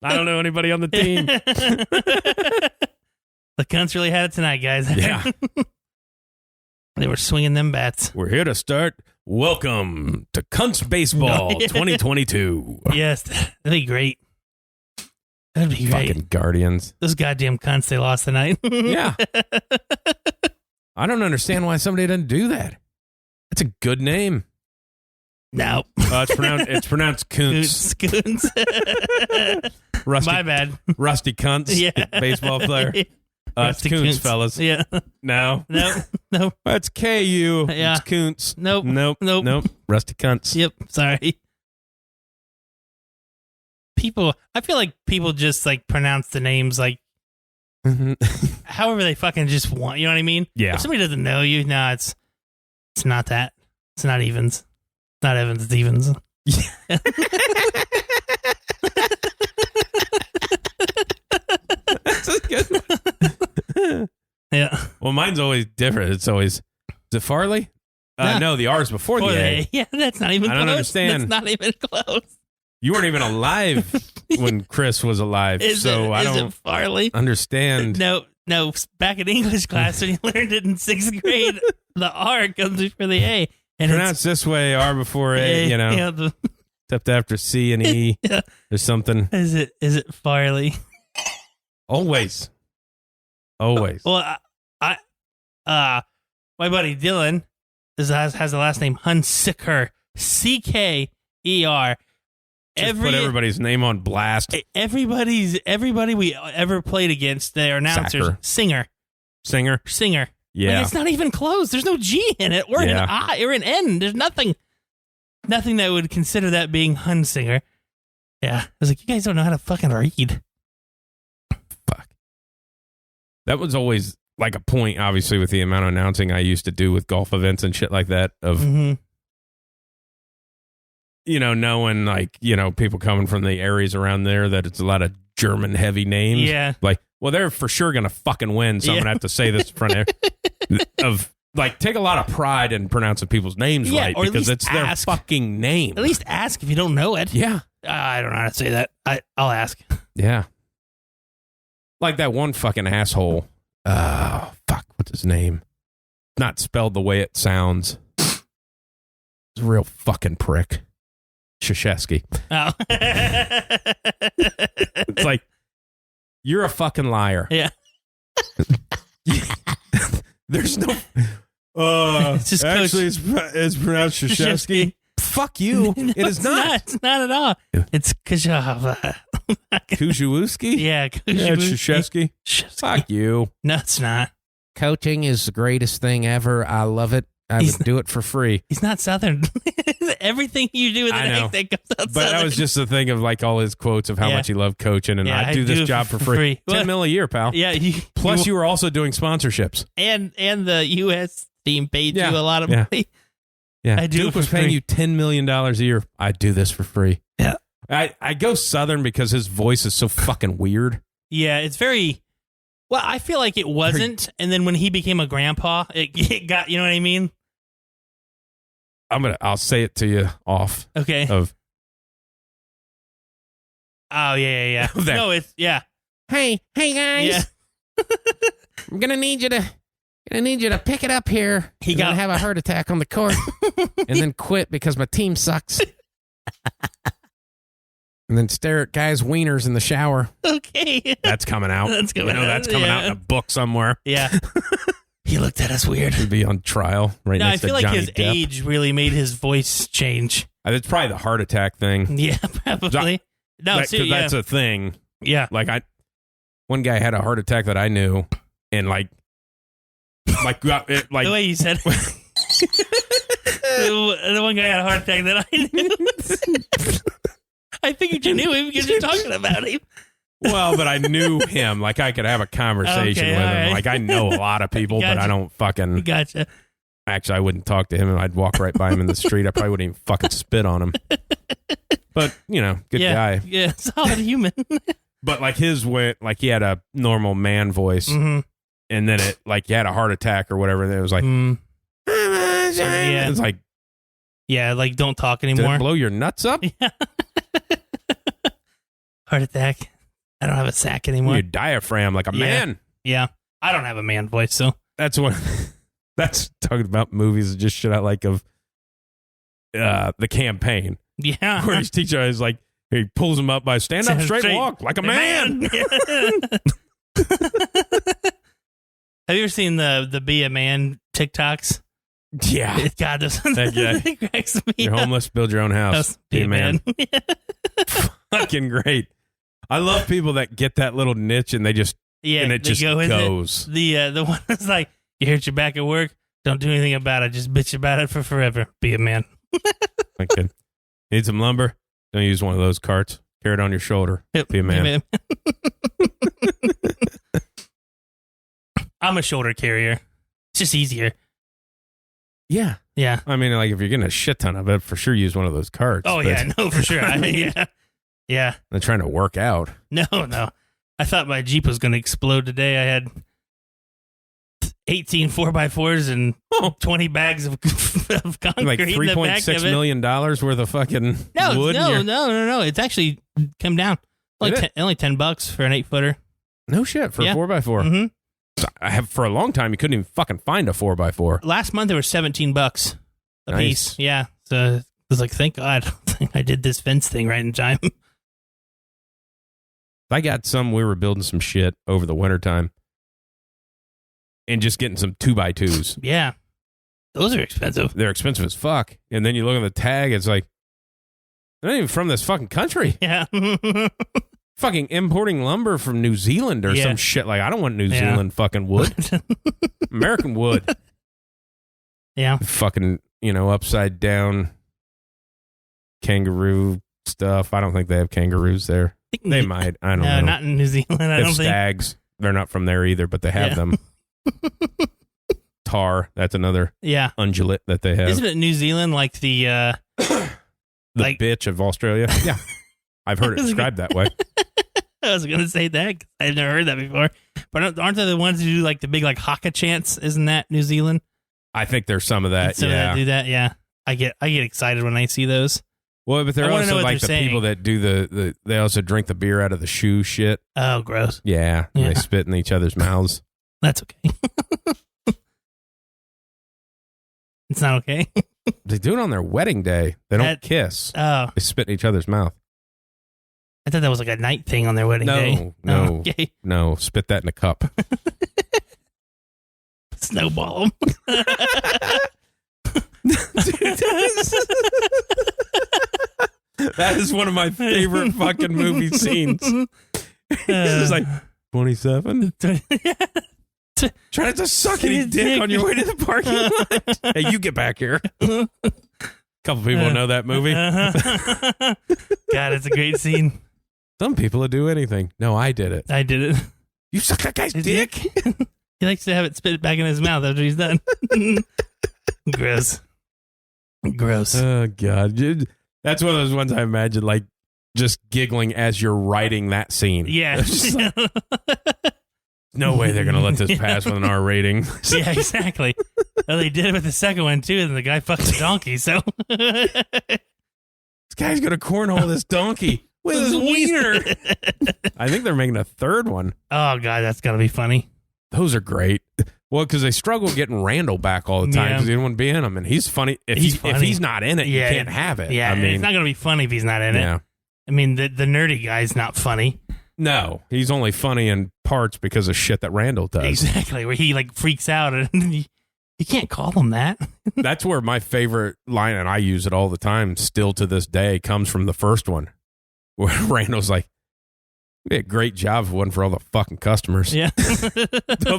I don't know anybody on the team. The cunts really had it tonight, guys. Yeah. They were swinging them bats. We're here to start. Welcome to Cunts Baseball 2022. Yes, that'd be great. That'd be great. Fucking Guardians. Those goddamn cunts, they lost tonight. Yeah. I don't understand why somebody doesn't do that. That's a good name. No. It's pronounced Kuntz. Kuntz. Rusty, my bad. Rusty Kuntz, baseball player. It's Kuntz, fellas. Yeah. No. Nope. That's K-U. Yeah. It's Kuntz. Nope. Rusty Kuntz. Yep. Sorry. I feel like people just like pronounce the names like however they fucking just want. You know what I mean? Yeah. If somebody doesn't know you, no, it's not that. It's not Evans. It's not Evans. It's Evans. Yeah. That's a good one. Yeah. Well, mine's always different. It's always, is it Farley? No, the R's before the A. Yeah, that's not even close. I don't understand. That's not even close. You weren't even alive when Chris was alive, I don't it Farley? understand. No. Back in English class when you learned it in 6th grade, the R comes before the A. And pronounced this way, R before A, you know. Yeah, except after C and E, yeah. There's something. Is it Farley? Always. Well, my buddy Dylan has the last name Hunsicker, Cker. Just put everybody's name on blast. Everybody we ever played against, their announcers, Singer. Yeah. Like, it's not even close. There's no G in it or an I or an N. There's nothing that would consider that being Hunsinger. Yeah. I was like, you guys don't know how to fucking read. Fuck. That was always like a point, obviously, with the amount of announcing I used to do with golf events and shit like that of, knowing like, people coming from the areas around there that it's a lot of German heavy names. Yeah. Like, well, they're for sure going to fucking win. So I'm going to have to say this in front of like, take a lot of pride in pronouncing people's names right because it's their fucking name. At least ask if you don't know it. Yeah. I don't know how to say that. I'll ask. Yeah. Like that one fucking asshole. Fuck. What's his name? Not spelled the way it sounds. He's a real fucking prick. Krzyzewski. Oh. It's like, you're a fucking liar. Yeah. There's no. It's just actually, it's pronounced Krzyzewski. Fuck you. No, it is not. It's not at all. It's Krzyzewski. Krzyzewski? Yeah, Krzyzewski. Fuck you. No, it's not. Coaching is the greatest thing ever. I love it. I would do it for free. He's not Southern. Everything you do with an accent comes out But Southern. that was just the thing of like all his quotes of how much he loved coaching, and I do this job for free. $10 million a year, pal. Yeah. Plus, you were also doing sponsorships, and the U.S. team paid you a lot of money. Yeah, I do. Duke was paying you $10 million a year. I do this for free. Yeah, I go Southern because his voice is so fucking weird. Yeah, it's very. Well, I feel like it wasn't, and then when he became a grandpa, it got. You know what I mean? I'll say it to you off. Okay. Oh yeah. No, it's Hey guys. Yeah. I'm gonna need you to pick it up here. He's gonna have a heart attack on the court, and then quit because my team sucks. And then stare at guys' wieners in the shower. Okay. That's coming out. That's coming out. That's coming out in a book somewhere. Yeah. He looked at us weird. He'd be on trial next to Johnny Depp. I feel like his age really made his voice change. It's probably the heart attack thing. Yeah, probably. That's a thing. Yeah. Like one guy had a heart attack that I knew, and like the way you said it. The one guy had a heart attack that I knew. I figured you knew him because you're talking about him. Well, but I knew him. Like, I could have a conversation with him. Right. Like, I know a lot of people, but I don't fucking... Gotcha. Actually, I wouldn't talk to him, and I'd walk right by him in the street. I probably wouldn't even fucking spit on him. But, good guy. Yeah, solid human. But, like, his went... Like, he had a normal man voice, and then it... Like, he had a heart attack or whatever, and it was like... It's like... Yeah, like, don't talk anymore. Did it blow your nuts up? Yeah. Heart attack. I don't have a sack anymore. Your diaphragm like a man. Yeah. I don't have a man voice, so. That's what. That's talking about movies, just shit I like of The Campaign. Yeah. Where his teacher is like, he pulls him up by stand up straight, walk like a man. Have you ever seen the Be a Man TikToks? Yeah. God, those cracks me You're up. homeless, build your own house. Be a man. Fucking great. I love people that get that little niche and they just and it just goes. The one that's like, you hurt your back at work, don't do anything about it. Just bitch about it for forever. Be a man. Okay. Need some lumber? Don't use one of those carts. Carry it on your shoulder. Yep. Be a man. I'm a shoulder carrier. It's just easier. Yeah. Yeah. I mean, like, if you're getting a shit ton of it, for sure use one of those carts. Oh, yeah. No, for sure. Yeah. They're trying to work out. No. I thought my Jeep was going to explode today. I had 18 4x4s and 20 bags of concrete like $3.6 million worth of fucking wood. No. It's actually come down. Only $10 for an 8-footer. No shit, for a 4x4. Mm-hmm. So I have for a long time. You couldn't even fucking find a 4x4. Last month, it was $17 a piece. Yeah. So I was like, thank God I did this fence thing right in time. I got some, we were building some shit over the wintertime and just getting some 2x2s. Yeah. Those are expensive. They're expensive as fuck. And then you look at the tag, it's like, they're not even from this fucking country. Yeah. Fucking importing lumber from New Zealand or some shit. Like, I don't want New Zealand fucking wood. American wood. Yeah. Fucking, upside down kangaroo stuff. I don't think they have kangaroos there. They might. I don't know. No, not in New Zealand. I don't think. Stags. They're not from there either, but they have them. Tar. That's another ungulate that they have. Isn't it New Zealand like the bitch of Australia? Yeah. I've heard it described that way. I was going to say that. I've never heard that before. But aren't they the ones who do like the big like haka chants? Isn't that New Zealand? I think there's some of that. Some that do that. Yeah. I get excited when I see those. Well, but they're also like the people that do they also drink the beer out of the shoe shit. Oh, gross. Yeah. And they spit in each other's mouths. That's okay. It's not okay. They do it on their wedding day. They don't kiss. Oh. They spit in each other's mouth. I thought that was like a night thing on their wedding day. No. Okay. No, spit that in a cup. Snowball them. That is one of my favorite fucking movie scenes. It's like 27. Trying to suck any dick on your way to the parking lot. Hey, you get back here. Couple people know that movie. God, it's a great scene. Some people will do anything. No, I did it. You suck that guy's dick? He likes to have it spit back in his mouth after he's done. Gross. Oh, God. That's one of those ones I imagine, like, just giggling as you're writing that scene. Yeah. Like, no way they're going to let this pass with an R rating. Yeah, exactly. Well, they did it with the second one, too, and the guy fucked a donkey, so. This guy's going to cornhole this donkey with his wiener. I think they're making a third one. Oh, God, that's got to be funny. Those are great. Well, because they struggle getting Randall back all the time because he didn't want to be in them. And he's funny. If he's not in it, you can't have it. Yeah, I mean, it's not going to be funny if he's not in it. I mean, the nerdy guy's not funny. No, he's only funny in parts because of shit that Randall does. Exactly, where he like freaks out and you can't call him that. That's where my favorite line, and I use it all the time, still to this day, comes from the first one, where Randall's like, "Be a great job if it wasn't for all the fucking customers." Yeah,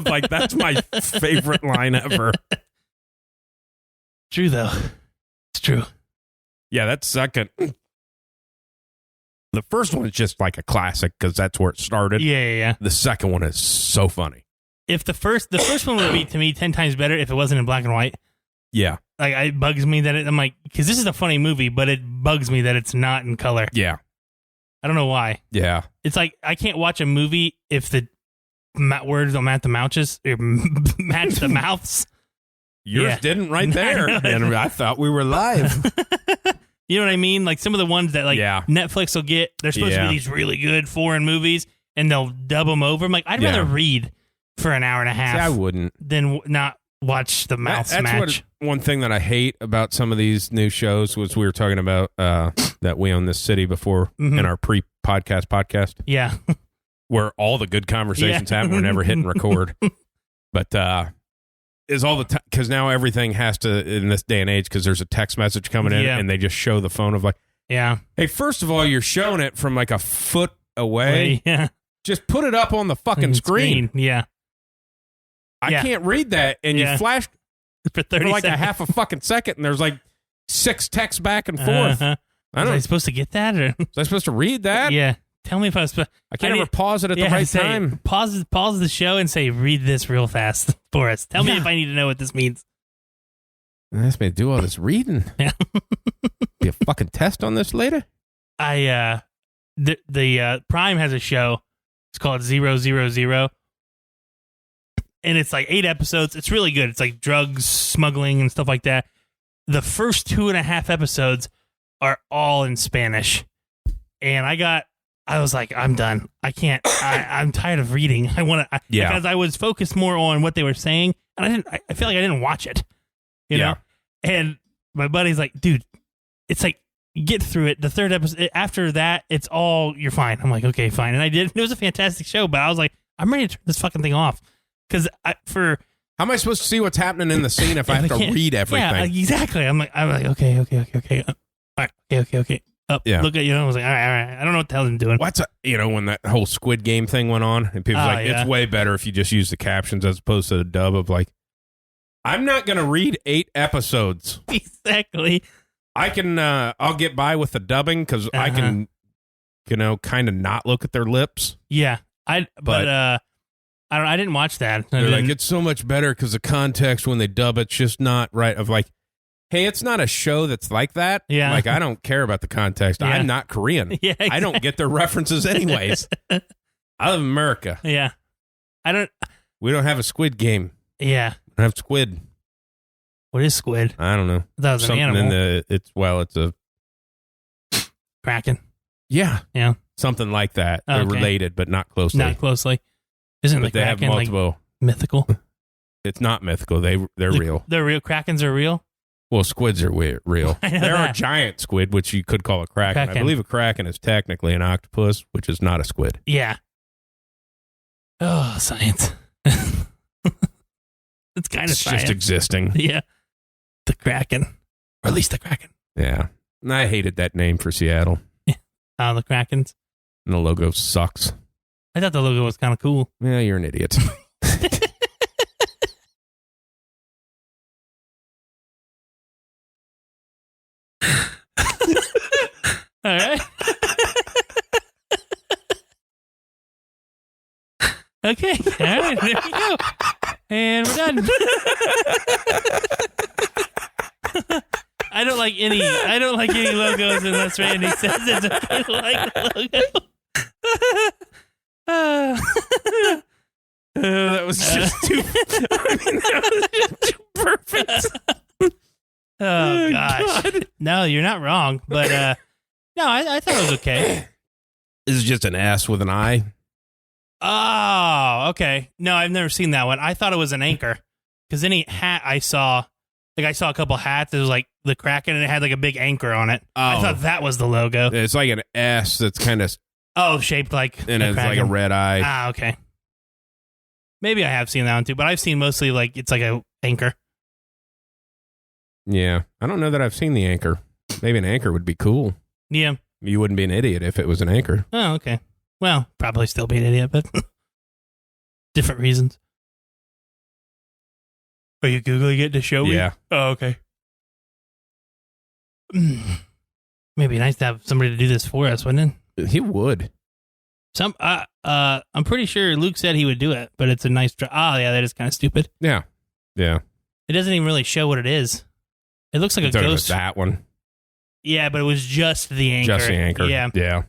like that's my favorite line ever. True though, it's true. Yeah, that second. The first one is just like a classic because that's where it started. Yeah. The second one is so funny. If the first one would be to me 10 times better if it wasn't in black and white. Yeah. Like it bugs me that I'm like, because this is a funny movie, but it bugs me that it's not in color. Yeah. I don't know why. Yeah. It's like I can't watch a movie if the words don't match the mouths or match the mouths. Yours didn't right there. And I thought we were live. You know what I mean? Like some of the ones that like Netflix will get, they're supposed to be these really good foreign movies, and they'll dub them over. I'm like, I'd rather read for an hour and a half. See, I wouldn't. Than not watch the mouths match. One thing that I hate about some of these new shows was we were talking about that We Own This City before in our podcast. Yeah. Where all the good conversations happen. We're never hitting record. But is all the time, because now everything has to, in this day and age, because there's a text message coming in and they just show the phone of like, hey, first of all, you're showing it from like a foot away. Yeah. Just put it up on the fucking screen. Yeah. I can't read that. And you flash for 30 like seconds. a half a fucking second, and there's like 6 texts back and forth. Was I supposed to get that? Or? Was I supposed to read that? Yeah. Tell me if I was supposed I can't ever pause it at the right time. Pause the show and say, read this real fast for us. Tell me if I need to know what this means. Ask me to do all this reading. Yeah. Be a fucking test on this later? The Prime has a show. It's called 000. And it's like 8 episodes. It's really good. It's like drugs, smuggling, and stuff like that. The first 2.5 episodes are all in Spanish. And I was like, I'm done. I can't. I'm tired of reading. I want to. Because I was focused more on what they were saying, and I feel like I didn't watch it. You know. And my buddy's like, dude, it's like get through it. The 3rd episode after that, it's all you're fine. I'm like, okay, fine. And I did. It was a fantastic show, but I was like, I'm ready to turn this fucking thing off because how am I supposed to see what's happening in the scene if I have to read everything? Yeah, exactly. I'm like, okay. All right, okay. Look at I was like, all right. I don't know what the hell I'm doing. When that whole Squid Game thing went on, and people were like, it's way better if you just use the captions as opposed to the dub of like, I'm not going to read 8 episodes. Exactly. I can, I'll get by with the dubbing because I can, kind of not look at their lips. Yeah. I didn't watch that. They're like, it's so much better because the context when they dub it's just not right. Of like, hey, it's not a show that's like that. Yeah. Like, I don't care about the context. Yeah. I'm not Korean. Yeah, exactly. I don't get their references anyways. I live in America. Yeah. We don't have a Squid Game. Yeah. We don't have squid. What is squid? I don't know. That was an animal. It's a kraken. Yeah. Yeah. Something like that. They're related, but not closely. Not closely. Isn't the kraken they have multiple, like mythical? It's not mythical. They're real. They're real. Krakens are real? Well, squids are real. There are giant squid, which you could call a kraken. I believe a kraken is technically an octopus, which is not a squid. Yeah. Oh, science. It's kind of science. Just existing. Yeah. The kraken. Or at least the kraken. Yeah. And I hated that name for Seattle. Yeah. The krakens. And the logo sucks. I thought the logo was kind of cool. Yeah, you're an idiot. All right. Okay. All right. There we go. And we're done. I don't like any logos unless Randy says it's okay to like the logo. That was just too. That was just too perfect. Oh gosh! God. No, you're not wrong, but no, I thought it was okay. This is just an S with an I. Oh, okay. No, I've never seen that one. I thought it was an anchor because any hat I saw a couple hats. It was like the Kraken, and it had like a big anchor on it. Oh. I thought that was the logo. It's like an S that's kind of shaped like and it's Kraken. Like a red eye. Ah, okay. Maybe I have seen that one too, but I've seen mostly like it's like a anchor. Yeah, I don't know that I've seen the anchor. Maybe an anchor would be cool. Yeah, you wouldn't be an idiot if it was an anchor. Oh, okay. Well, probably still be an idiot, but different reasons. Are you Googling it to show me? Yeah. Oh, okay. Maybe nice to have somebody to do this for us, wouldn't it? He would. I'm pretty sure Luke said he would do it, but it's a nice try. Oh, yeah, that is kind of stupid. Yeah. Yeah. It doesn't even really show what it is. It looks like a ghost. That one. Yeah, but it was just the anchor. Just the anchor. Yeah. Yeah.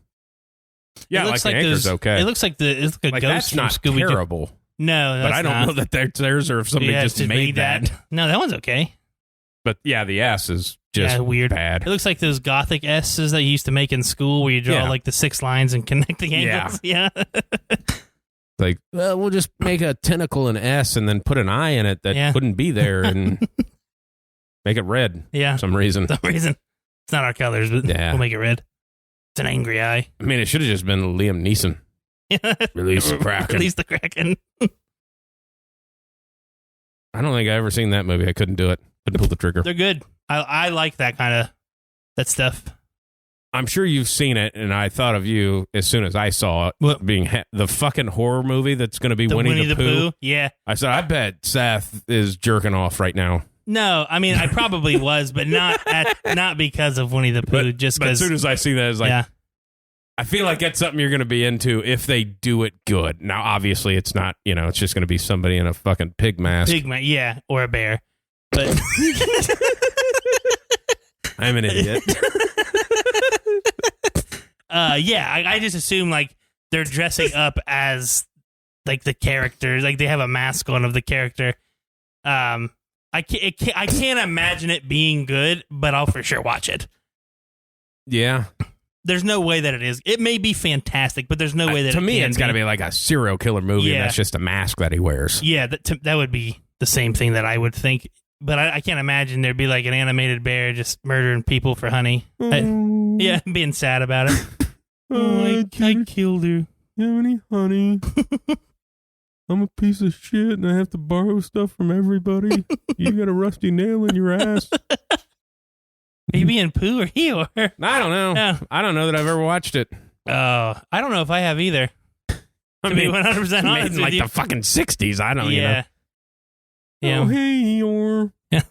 Yeah, like the anchor's okay. It looks like it's like a ghost from that's not Scooby-Doo. terrible. No, but I don't know that theirs or if somebody just made that. No, that one's okay. But yeah, the S is just weird. bad. It looks like those Gothic S's that you used to make in school where you draw like the 6 lines and connect the angles. Yeah. Like, well, we'll just make a tentacle an S and then put an I in it that wouldn't be there and make it red for some reason. It's not our colors, but we'll make it red. It's an angry eye. I mean, it should have just been Liam Neeson. Release the Kraken. Release the Kraken. I don't think I ever seen that movie. I couldn't do it. Couldn't pull the trigger. They're good. I like that kind of that stuff. I'm sure you've seen it, and I thought of you as soon as I saw it. What? Being the fucking horror movie that's going to be Winnie the Pooh. Yeah. I said, I bet Seth is jerking off right now. No, I mean, I probably was, but not because of Winnie the Pooh. Just because. As soon as I see that, it's like, I feel like that's something you're going to be into if they do it good. Now, obviously, it's not, it's just going to be somebody in a fucking pig mask. Or a bear. But I'm an idiot. I just assume like they're dressing up as like the characters, like they have a mask on of the character. I can't imagine it being good, but I'll for sure watch it. Yeah. There's no way that it is. It may be fantastic, but there's no way that to me it's got to be like a serial killer movie and that's just a mask that he wears. Yeah, that would be the same thing that I would think. But I can't imagine there'd be like an animated bear just murdering people for honey. Being sad about it. I killed her. You have any honey? I'm a piece of shit and I have to borrow stuff from everybody. You got a rusty nail in your ass. Are you being Pooh or Eeyore? I don't know. No. I don't know that I've ever watched it. I don't know if I have either. I mean, 100% honest with you. The fucking 60s. I don't know. Yeah. Oh, hey, Eeyore. Yeah.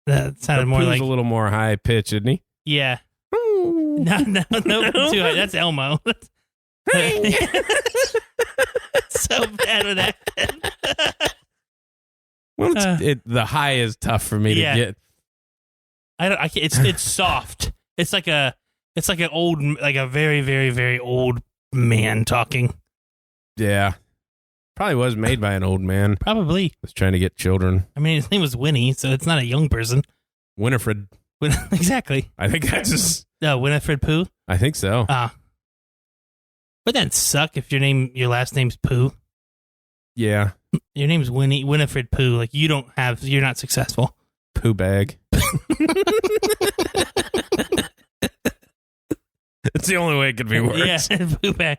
That sounded more like a little more high pitch, isn't he? Yeah. No, too high. That's Elmo. So bad with that. Well, the high is tough for me to get. It's soft. It's like a very, very, very old man talking. Yeah. Probably was made by an old man. Probably. Was trying to get children. I mean, his name was Winnie, so it's not a young person. Winifred. Exactly. I think that's just... No, Winifred Pooh? I think so. Would that suck if your last name's Pooh? Yeah. Your name's Winifred Pooh. Like, you're not successful. Pooh bag. It's the only way it could be worse. Yeah, Pooh bag.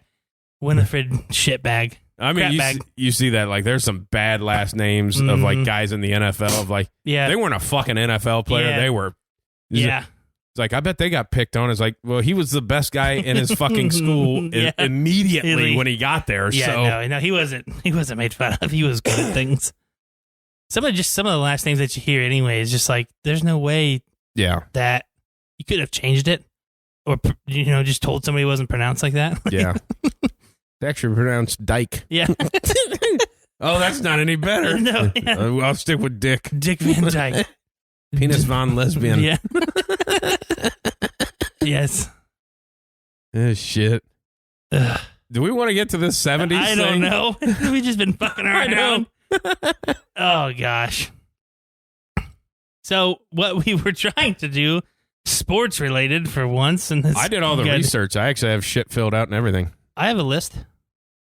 Winifred shit bag. I mean, you see that, like, there's some bad last names of, like, guys in the NFL of, like, they weren't a fucking NFL player. Yeah. They were. Yeah. It's like, I bet they got picked on. It's like, well, he was the best guy in his fucking school immediately when he got there. Yeah, no, he wasn't made fun of. He was good at things. Some of the last names that you hear anyway is just like, there's no way that you could have changed it or, just told somebody it wasn't pronounced like that. Yeah. It's actually pronounced Dyke. Yeah. Oh, that's not any better. No, yeah. I'll stick with Dick. Dick Van Dyke. Penis Von Lesbian. Yeah. Yes. Oh, shit. Ugh. Do we want to get to this 70s thing? I don't know. We've just been fucking around. Oh, gosh. So, what we were trying to do, sports related for once. And I did all the research. I actually have shit filled out and everything. I have a list.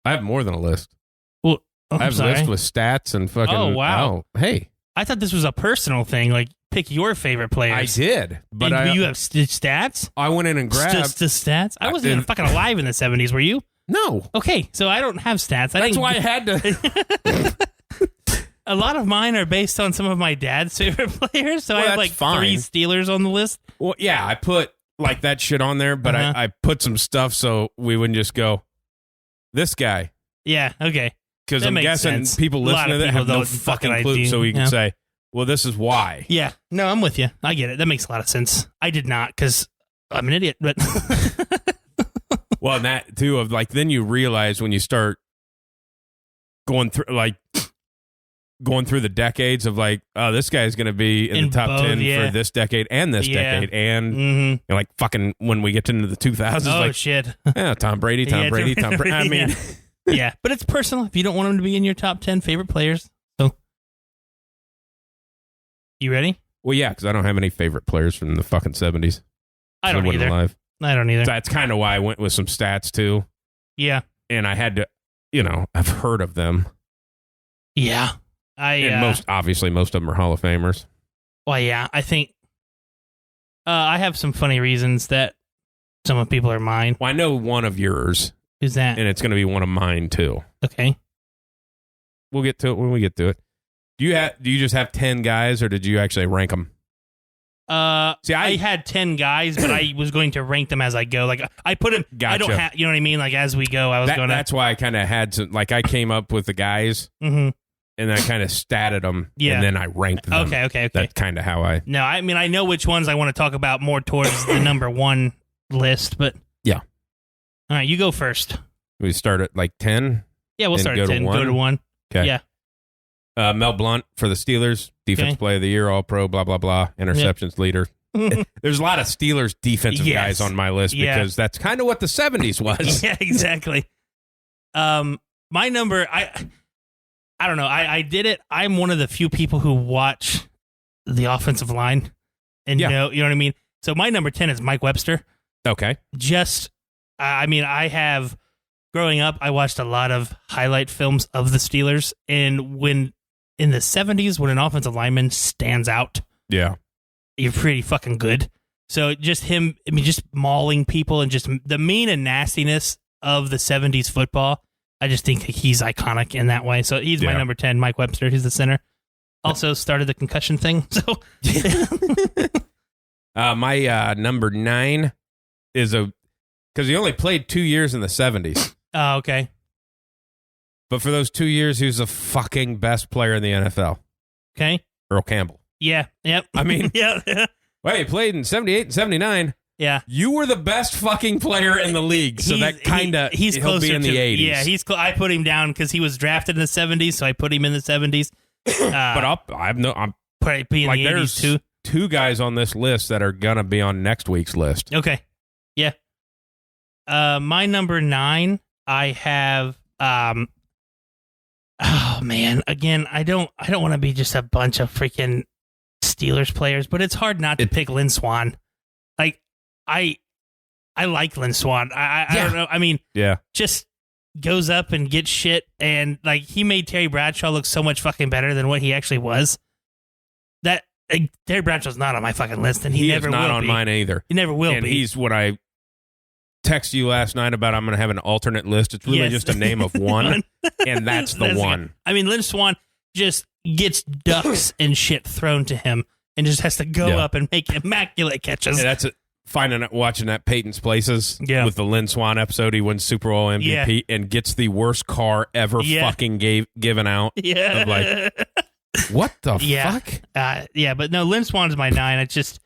I have more than a list. Well, I have a list with stats and fucking... Oh, wow. Oh, hey. I thought this was a personal thing, like pick your favorite players. I did, but you have stats? I went in and grabbed... the stats? I wasn't even fucking alive in the 70s, were you? No. Okay, so I don't have stats. That's why I had to... A lot of mine are based on some of my dad's favorite players, so I have like 3 Steelers on the list. Well, yeah, I put like that shit on there, but I put some stuff so we wouldn't just go, this guy. Yeah, okay. Because I'm guessing people listening to that have no fucking clue, so we can say, well, this is why. Yeah. No, I'm with you. I get it. That makes a lot of sense. I did not, because I'm an idiot, but... Well, and that, too, of like, then you realize when you start going through the decades of like, oh, this guy's going to be in the top both, 10 for this decade and this decade. And like fucking when we get into the 2000s, oh, like, shit. Yeah, Tom Brady. I mean... Yeah, but it's personal if you don't want him to be in your top 10 favorite players. So, you ready? Well, yeah, because I don't have any favorite players from the fucking 70s. I don't either. Alive. I don't either. That's kind of why I went with some stats, too. Yeah. And I had to, I've heard of them. Yeah. Obviously, most of them are Hall of Famers. Well, yeah, I think I have some funny reasons that some of people are mine. Well, I know one of yours. Who's that? And it's going to be one of mine, too. Okay. We'll get to it when we get to it. Do you just have 10 guys, or did you actually rank them? I had 10 guys, but I was going to rank them as I go. Like I put them. Gotcha. I don't have. You know what I mean? Like as we go, I was going. That's why I kind of had to. Like I came up with the guys, and I kind of statted them, and then I ranked them. Okay. That's kind of how I. No, I mean I know which ones I want to talk about more towards the number one list, but yeah. All right, you go first. We start at like 10. Yeah, we'll start at 10. Go to 1. Okay. Yeah. Mel Blount for the Steelers, defensive player of the year, all pro, blah, blah, blah, interceptions leader. There's a lot of Steelers defensive guys on my list because that's kind of what the 70s was. Yeah, exactly. My number, I don't know. I did it. I'm one of the few people who watch the offensive line and you know what I mean? So my number 10 is Mike Webster. Okay. Growing up, I watched a lot of highlight films of the Steelers, and when in the 70s, when an offensive lineman stands out, you're pretty fucking good. So just him, just mauling people and just the mean and nastiness of the 70s football, I just think he's iconic in that way. So he's my number 10, Mike Webster. He's the center. Also started the concussion thing. So my number 9 is because he only played 2 years in the 70s. Oh, okay. But for those 2 years, he was the fucking best player in the NFL. Okay. Earl Campbell. Yeah. Yep. I mean, yeah. Well, he played in 78 and 79. Yeah. You were the best fucking player in the league. So that kind of, he's closer be in the 80s. Yeah, I put him down because he was drafted in the 70s, so I put him in the 70s. But I'm put in like the 80s too. 2 guys on this list that are going to be on next week's list. Okay. Yeah. My number 9, I have oh man, again, I don't want to be just a bunch of freaking Steelers players, but it's hard not to pick Lin Swan. Like I like Lin Swan. I don't know. I mean, just goes up and gets shit, and like he made Terry Bradshaw look so much fucking better than what he actually was. That Terry Bradshaw's not on my fucking list, and he never will be. He's not on mine either. He never will be. And he's what I text you last night about. I'm going to have an alternate list. It's really just a name of one, and that's the one. I mean, Lin Swan just gets ducks and shit thrown to him, and just has to go up and make immaculate catches. Yeah, that's it. Watching that Peyton's Places with the Lin Swan episode. He wins Super Bowl MVP and gets the worst car ever fucking given out. Yeah, of like, what the fuck? But no, Lin Swan's my 9. It's just,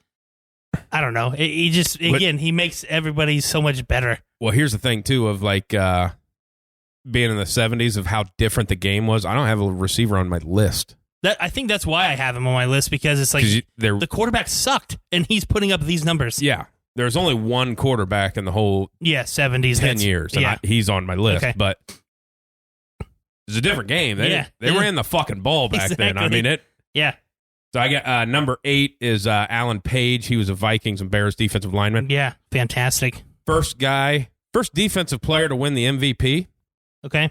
I don't know. He just, again, he makes everybody so much better. Well, here's the thing, too, of like being in the 70s of how different the game was. I don't have a receiver on my list. I think that's why I have him on my list, because it's like the quarterback sucked, and he's putting up these numbers. Yeah. There's only one quarterback in the whole 70s 10 years, and he's on my list, but it's a different game. They ran the fucking ball back then. I mean, it. Yeah. So I got number 8 is Alan Page. He was a Vikings and Bears defensive lineman. Yeah, fantastic. First defensive player to win the MVP. Okay.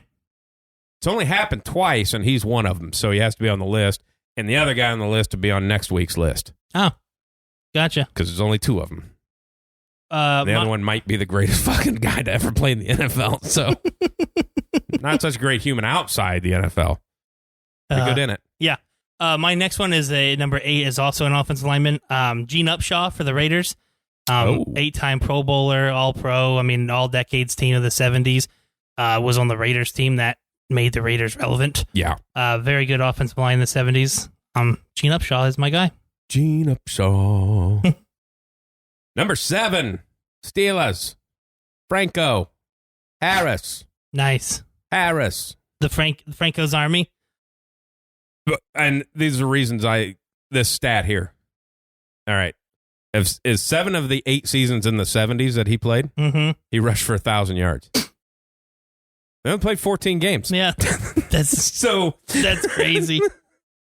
It's only happened twice, and he's one of them, so he has to be on the list. And the other guy on the list to be on next week's list. Oh, gotcha. Because there's only 2 of them. The other one might be the greatest fucking guy to ever play in the NFL. So, not such a great human outside the NFL. Pretty good in it. Yeah. My next one is number 8 is also an offensive lineman. Gene Upshaw for the Raiders. 8-time Pro Bowler, All-Pro. I mean, all-decades team of the 70s. Was on the Raiders team that made the Raiders relevant. Yeah. Very good offensive line in the 70s. Gene Upshaw is my guy. Gene Upshaw. Number 7, Steelers. Franco Harris. Nice. Harris. The Franco's Army. And these are reasons this stat here. All right. Is 7 of the 8 seasons in the 70s that he played, he rushed for 1,000 yards. They only played 14 games. Yeah. That's crazy.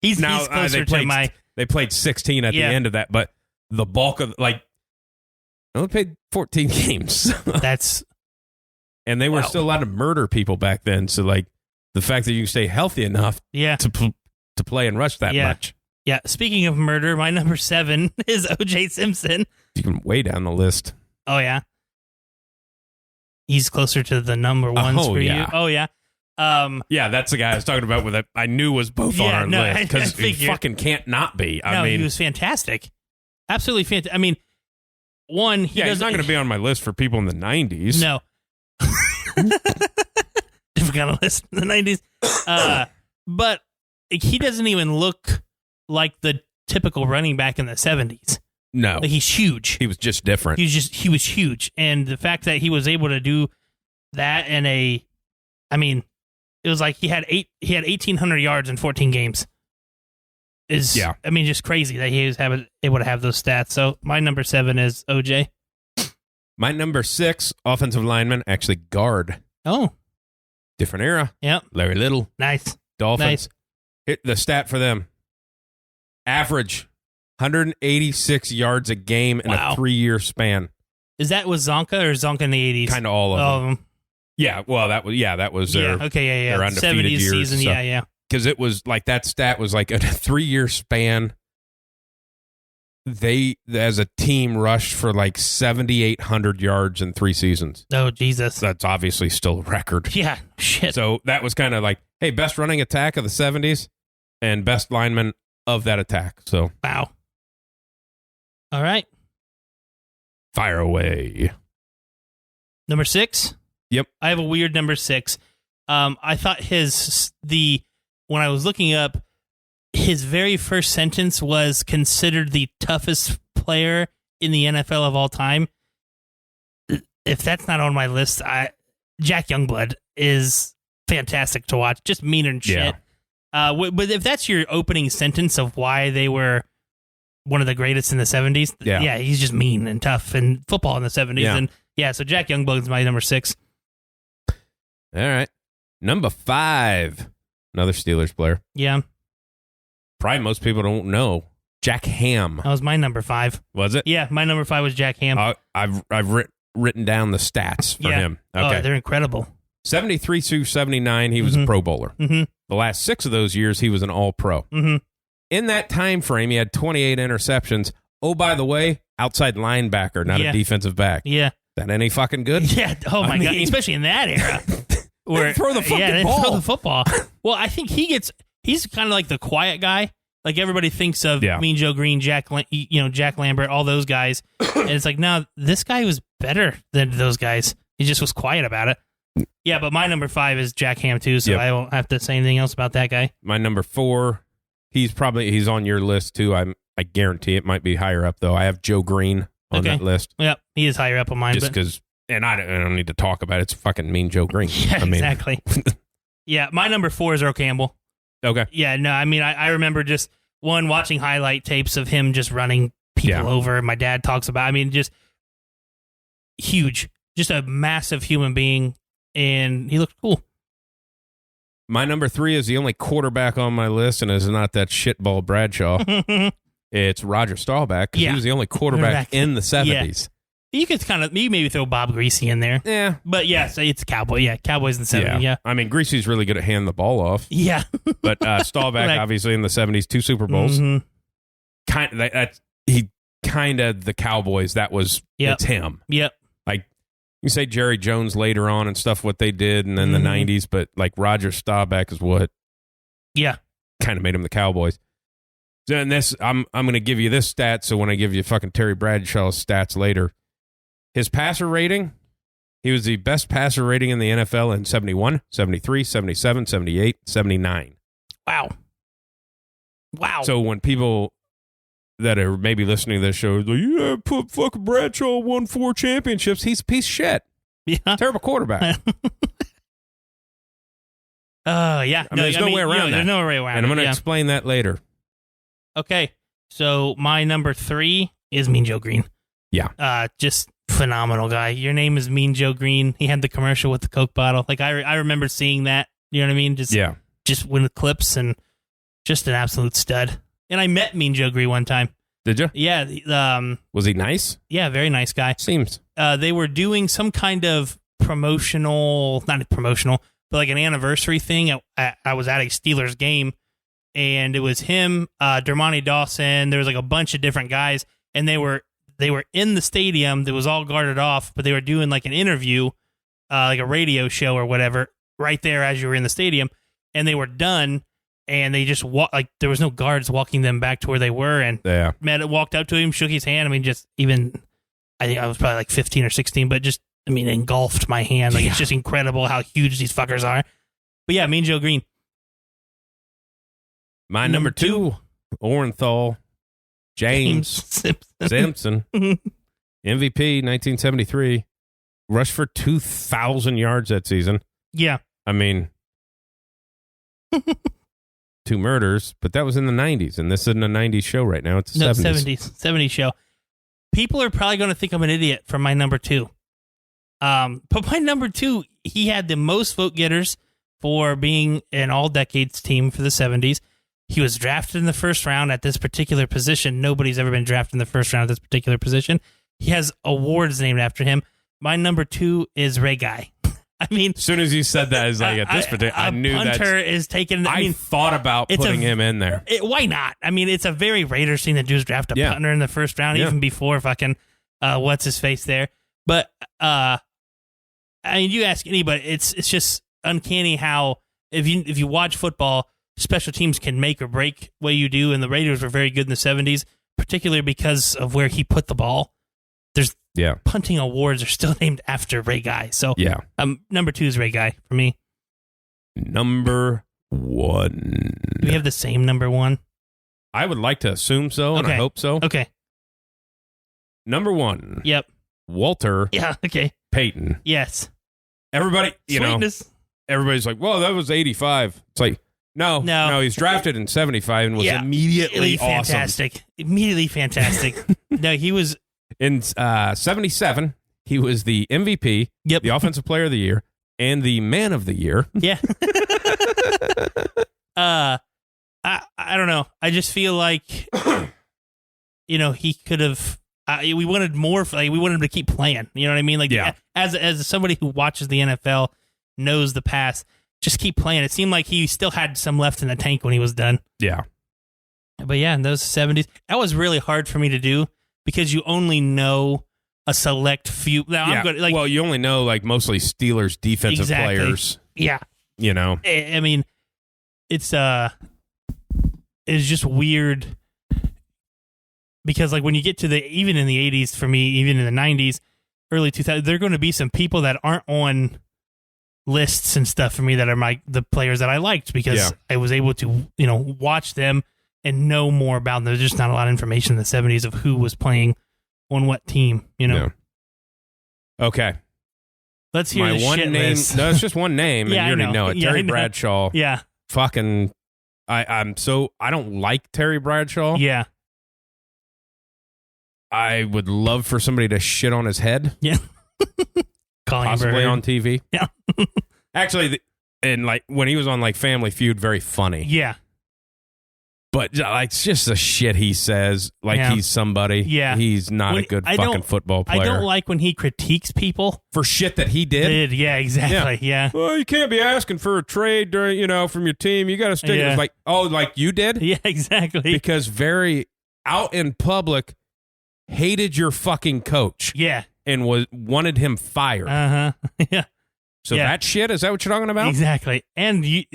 He's closer to my They played 16 at the end of that, but the bulk of, like, they only played 14 games. And they were still allowed to murder people back then. So, like, the fact that you can stay healthy enough to play and rush that much. Yeah. Speaking of murder, my number 7 is O.J. Simpson. You can way down the list. Oh, yeah. He's closer to the number ones for you. Oh, yeah. Yeah, that's the guy I was talking about with it. I knew was both on our list because he fucking can't not be. I mean, he was fantastic. Absolutely fantastic. I mean, he's not going to be on my list for people in the 90s. No. Different kind of list in the 90s. But he doesn't even look like the typical running back in the 70s. No. Like, he's huge. He was just different. He was huge. And the fact that he was able to do that it was like he had 1,800 yards in 14 games. Just crazy that he was able to have those stats. So my number 7 is OJ. My number 6, offensive lineman, actually guard. Oh. Different era. Yep. Larry Little. Nice. Dolphins. Nice. Hit the stat for them. Average 186 yards a game in a 3-year span. Was Zonka or Zonka in the 80s? Kind of all of them. Yeah, well, that was their, their undefeated 70s years. Season, so. Yeah. Because it was like that stat was like a 3-year span. They, as a team, rushed for like 7,800 yards in 3 seasons. Oh, Jesus. That's obviously still a record. Yeah, shit. So that was kind of like, hey, best running attack of the 70s and best lineman of that attack. So, wow. All right. Fire away. Number 6? Yep. I have a weird number 6. I thought when I was looking up, his very first sentence was considered the toughest player in the NFL of all time. If that's not on my list, Jack Youngblood is fantastic to watch. Just mean and shit. Yeah. But if that's your opening sentence of why they were one of the greatest in the 70s, he's just mean and tough in football in the 70s. Yeah. And so Jack Youngblood is my number 6. All right. Number 5. Another Steelers player. Yeah. Probably most people don't know. Jack Hamm. That was my number 5. Was it? Yeah, my number 5 was Jack Hamm. I've written down the stats for him. Okay. Oh, they're incredible. 73 through 79, he was a Pro Bowler. Mm-hmm. The last 6 of those years, he was an All-Pro. Mm-hmm. In that time frame, he had 28 interceptions. Oh, by the way, outside linebacker, not a defensive back. Yeah. That any fucking good? Yeah. Oh, my God. Especially in that era. Where throw the fucking ball. Throw the football. Well, I think he's kind of like the quiet guy. Like everybody thinks of Mean Joe Green, Jack Lambert, all those guys. And it's like, no, this guy was better than those guys. He just was quiet about it. Yeah, but my number 5 is Jack Hamm too, so I won't have to say anything else about that guy. My number 4, he's on your list too. I guarantee it might be higher up though. I have Joe Green on that list. Yep, he is higher up on mine. Just because, and I don't need to talk about it. It's fucking Mean Joe Green. Yeah, exactly. Yeah, my number 4 is Earl Campbell. Okay. Yeah, no, I mean, I remember just watching highlight tapes of him just running people over. My dad talks about, just huge, just a massive human being, and he looked cool. My number 3 is the only quarterback on my list, and it's not that shitball Bradshaw. It's Roger Stahlbach, because he was the only quarterback in the 70s. You could you maybe throw Bob Greasy in there. Yeah. But so it's Cowboy. Yeah, Cowboys in the 70s. Yeah. I mean, Greasy's really good at handing the ball off. Yeah. But Stahlbach, obviously, in the 70s, 2 Super Bowls. Mm-hmm. Kind of the Cowboys. That was, it's him. Yep. Like, you say Jerry Jones later on and stuff, what they did, and then the 90s, but like Roger Stahlbach is what kind of made him the Cowboys. And this, I'm going to give you this stat, so when I give you fucking Terry Bradshaw's stats later, his passer rating, he was the best passer rating in the NFL in 71, 73, 77, 78, 79. Wow. So when people that are maybe listening to this show are like, put fucking Bradshaw won 4 championships, he's a piece of shit. Yeah. Terrible quarterback. Yeah. There's no way around that. There's no way around and I'm going to to explain that later. Okay. So my number 3 is Mean Joe Green. Yeah. Just phenomenal guy. Your name is Mean Joe Green. He had the commercial with the Coke bottle. Like I remember seeing that. You know what I mean? Just with the clips, and just an absolute stud. And I met Mean Joe Greene one time. Did you? Yeah. Was he nice? Yeah, very nice guy. Seems. They were doing some kind of not promotional, but like an anniversary thing. I was at a Steelers game, and it was him, Dermontti Dawson. There was like a bunch of different guys, and they were in the stadium that was all guarded off, but they were doing like an interview, like a radio show or whatever, right there as you were in the stadium, and they were done. And they just there was no guards walking them back to where they were. And Matt walked up to him, shook his hand. I mean, I think I was probably like 15 or 16, but engulfed my hand. Like, it's just incredible how huge these fuckers are. But yeah, Mean Joe Greene. My number 2, Orenthal, James Simpson, MVP, 1973, rushed for 2,000 yards that season. Yeah. I mean... 2 murders, but that was in the 90s, and this isn't a 90s show right now. It's a 70s. 70s show. People are probably going to think I'm an idiot for my number 2. But my number 2, he had the most vote getters for being an all-decades team for the 70s. He was drafted in the first round at this particular position. Nobody's ever been drafted in the first round at this particular position. He has awards named after him. My number 2 is Ray Guy. I mean, as soon as you said that, I was like, at this particular, I knew that punter is taken. I thought about putting him in there. Why not? I mean, it's a very Raiders thing that do is draft a punter in the first round, even before fucking what's his face there. But I mean, you ask anybody, it's just uncanny how if you watch football, special teams can make or break what you do, and the Raiders were very good in the 70s, particularly because of where he put the ball. There's punting awards are still named after Ray Guy. So number 2 is Ray Guy for me. Number 1. Do we have the same number 1? I would like to assume so, and I hope so. Okay. Number 1. Yep. Walter. Yeah. Okay. Payton. Yes. Everybody, Sweetness. Everybody's like, well, that was 85. It's like, no, he's drafted in 75 and was immediately fantastic. Awesome. Immediately fantastic. No, he was... In 77, he was the MVP, the Offensive Player of the Year, and the Man of the Year. Yeah. I don't know. I just feel like, he could have. We wanted more. We wanted him to keep playing. You know what I mean? Like, as somebody who watches the NFL, knows the past, just keep playing. It seemed like he still had some left in the tank when he was done. Yeah. But yeah, in those 70s, that was really hard for me to do. Because you only know a select few. Now, I'm good, well, you only know mostly Steelers defensive players. Yeah. I mean, it's just weird because when you get to even in the 80s for me, even in the 90s, early 2000s, there are going to be some people that aren't on lists and stuff for me that are the players that I liked because I was able to watch them and know more about them. There's just not a lot of information in the 70s of who was playing on what team, Yeah. Okay. Let's hear my the one shit name. list. No, it's just one name, and you already know it. Terry Bradshaw. Yeah. Fucking. I don't like Terry Bradshaw. Yeah. I would love for somebody to shit on his head. Yeah. Possibly on TV. Yeah. Actually, and when he was on Family Feud, very funny. Yeah. But it's just the shit he says, he's somebody. Yeah. He's not a good fucking football player. I don't like when he critiques people. For shit that he did? Yeah, exactly. Yeah. Well, you can't be asking for a trade during, from your team. You got to stick. Yeah. It's like you did? Yeah, exactly. Because very out in public hated your fucking coach. Yeah. And wanted him fired. Uh-huh. Yeah. So that shit, is that what you're talking about? Exactly. And you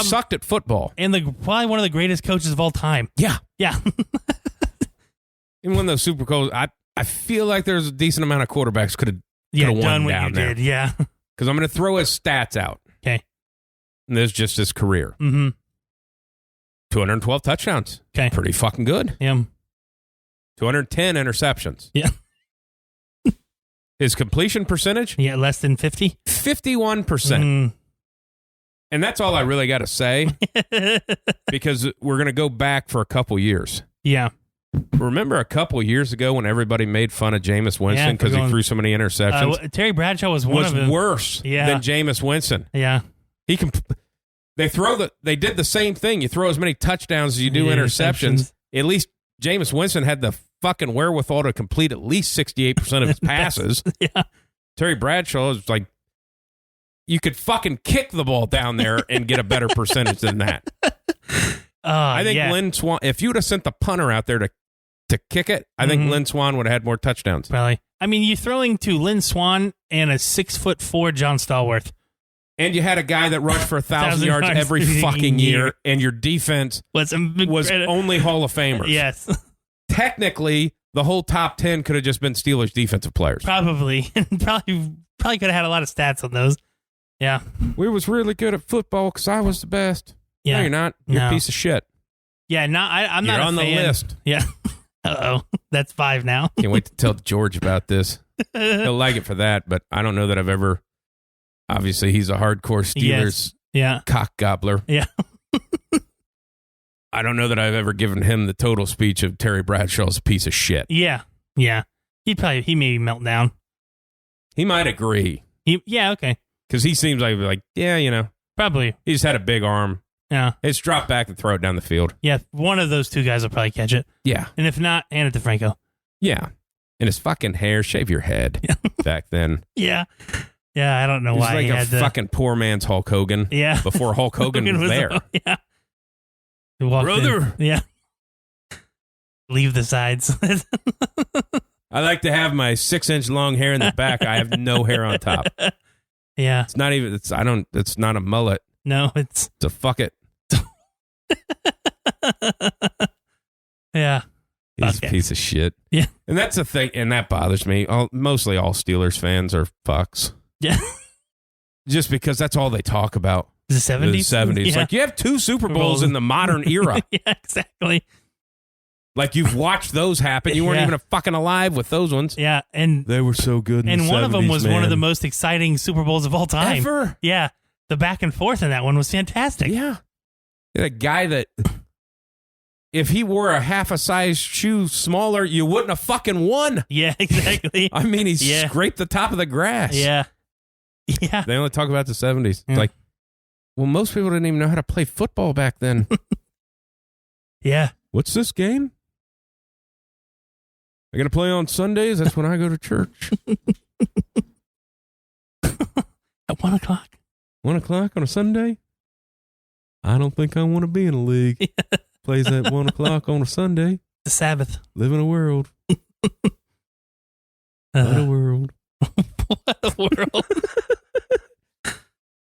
sucked at football. And probably one of the greatest coaches of all time. Yeah. Yeah. In one of those Super Bowls, I feel like there's a decent amount of quarterbacks could have won what down you there. Did, yeah. Because I'm going to throw his stats out. Okay. And there's just his career. Mm-hmm. 212 touchdowns. Okay. Pretty fucking good. Yeah. 210 interceptions. Yeah. His completion percentage? Yeah, less than 50? 51%. Mm. And that's all I really got to say because we're going to go back for a couple years. Yeah. Remember a couple years ago when everybody made fun of Jameis Winston because he threw so many interceptions? Terry Bradshaw was one of them. Worse than Jameis Winston. Yeah. They did the same thing. You throw as many touchdowns as you do interceptions. at least Jameis Winston had the fucking wherewithal to complete at least 68% of his passes. Yeah. Terry Bradshaw is like, you could fucking kick the ball down there and get a better percentage than that. I think Lin Swan, if you would have sent the punter out there to kick it, I think Lin Swan would have had more touchdowns. Probably. I mean, you're throwing to Lin Swan and a 6'4" John Stallworth. And you had a guy that rushed for 1,000 yards every fucking year, and your defense was only Hall of Famers. Yes. Technically, the whole top 10 could have just been Steelers defensive players. Probably. Probably could have had a lot of stats on those. Yeah. We was really good at football because I was the best. Yeah. No, you're not. You're a piece of shit. Yeah, no, I'm you're not on a fan. the list. Yeah. Uh-oh. That's 5 now. Can't wait to tell George about this. He'll like it for that, but I don't know that I've ever... Obviously, he's a hardcore Steelers cock gobbler. Yeah. I don't know that I've ever given him the total speech of Terry Bradshaw's a piece of shit. Yeah. Yeah. He maybe melt down. He might agree. Okay. Because he seems like, yeah, you know. Probably. He just had a big arm. Yeah. It's drop back and throw it down the field. Yeah. One of those two guys will probably catch it. Yeah. And if not, hand it to Franco. Yeah. And his fucking hair, shave your head back then. Yeah. Yeah, I don't know why he he had a fucking poor man's Hulk Hogan. Yeah. Before Hulk Hogan was there. Yeah. Brother. In. Yeah. Leave the sides. I like to have my 6-inch long hair in the back. I have no hair on top. Yeah. It's not even, it's not a mullet. No, it's a fuck it. Yeah. He's a piece of shit. Yeah. And that's the thing, and that bothers me. Mostly all Steelers fans are fucks. Yeah. Just because that's all they talk about. The 70s? The 70s. Yeah. Like, you have 2 Super Bowls in the modern era. Yeah, exactly. Like, you've watched those happen. You weren't even fucking alive with those ones. Yeah, and they were so good in the 70s, one of them was one of the most exciting Super Bowls of all time. Ever. Yeah. The back and forth in that one was fantastic. Yeah. A guy that, if he wore a half a size shoe smaller, you wouldn't have fucking won. Yeah, exactly. I mean, he scraped the top of the grass. Yeah. Yeah. They only talk about the 70s. It's like, well, most people didn't even know how to play football back then. Yeah. What's this game? I got to play on Sundays? That's when I go to church. At 1 o'clock. 1 o'clock on a Sunday? I don't think I want to be in a league. Yeah. Plays at 1 o'clock on a Sunday. The Sabbath. Live in a world. What a world. What a world.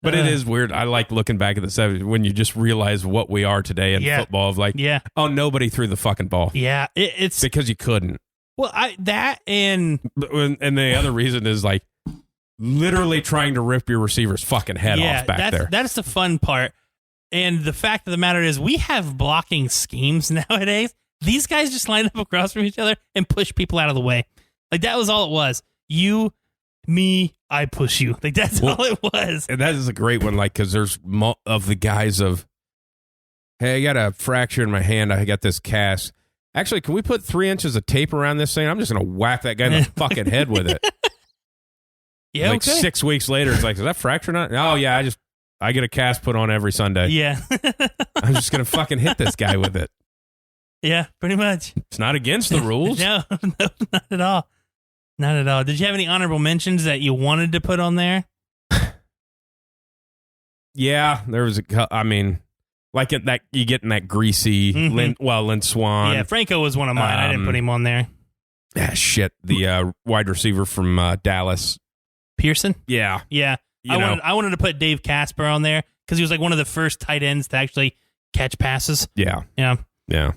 But it is weird. I like looking back at the 70s when you just realize what we are today in football. Of like, oh, nobody threw the fucking ball. Yeah. It's because you couldn't. Well, and the other reason is like literally trying to rip your receiver's fucking head off back there. That's the fun part. And the fact of the matter is we have blocking schemes nowadays. These guys just line up across from each other and push people out of the way. Like, that was all it was. You, me, I push you. Like, that's all it was. And that is a great one, like, because there's of the guys of, hey, I got a fracture in my hand. I got this cast. Actually, can we put 3 inches of tape around this thing? I'm just going to whack that guy in the fucking head with it. Yeah, like 6 weeks later, it's like, is that fracture not? Oh, yeah, I get a cast put on every Sunday. Yeah. I'm just going to fucking hit this guy with it. Yeah, pretty much. It's not against the rules. No, not at all. Not at all. Did you have any honorable mentions that you wanted to put on there? Yeah, there was like that you get in that greasy, Lin Swan. Yeah, Franco was one of mine. I didn't put him on there. Ah, shit. The wide receiver from Dallas. Pearson? Yeah. Yeah. I wanted to put Dave Casper on there because he was like one of the first tight ends to actually catch passes. Yeah. Yeah. Yeah.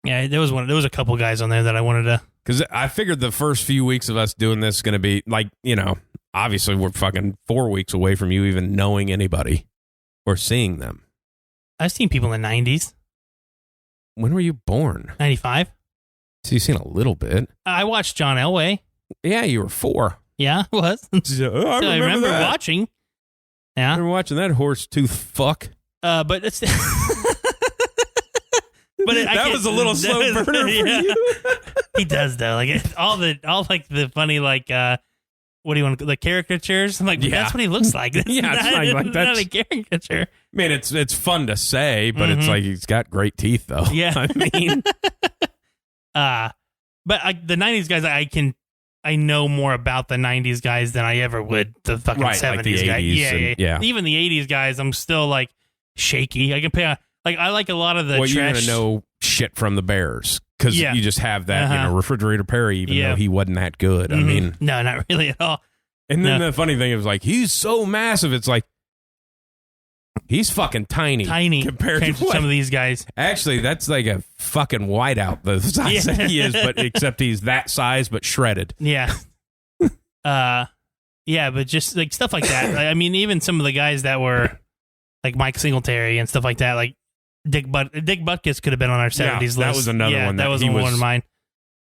Yeah, there was a couple guys on there that I wanted to. Because I figured the first few weeks of us doing this is going to be like, obviously we're fucking 4 weeks away from you even knowing anybody or seeing them. I've seen people in the 90s. When were you born? 95. So you've seen a little bit. I watched John Elway. Yeah, you were 4. Yeah, I was. I remember watching. Yeah. I remember watching that horse tooth fuck. But it's... But that was a little slow burner for you. He does though, like all the funny what do you want? The caricatures. I'm like, that's what he looks like. Yeah, it's like not a caricature. mean, it's fun to say, but it's like he's got great teeth, though. Yeah. I mean, but the 90s guys, I know more about the 90s guys than I ever would the fucking 70s like the guys. 80s Yeah. Even the 80s guys, I'm still like shaky. I can pay. I like a lot of the trash. You're gonna know shit from the Bears because you just have that, Refrigerator Perry, even though he wasn't that good. I mean, no, not really at all. And then the funny thing is, like, he's so massive. It's like he's fucking tiny compared to some of these guys. Actually, that's like a fucking whiteout the size that he is, but except he's that size but shredded. Yeah. Yeah, but just like stuff like that. I mean, even some of the guys that were like Mike Singletary and stuff like that, like Dick Butkus could have been on our 70s list. That was another one. That was one of mine.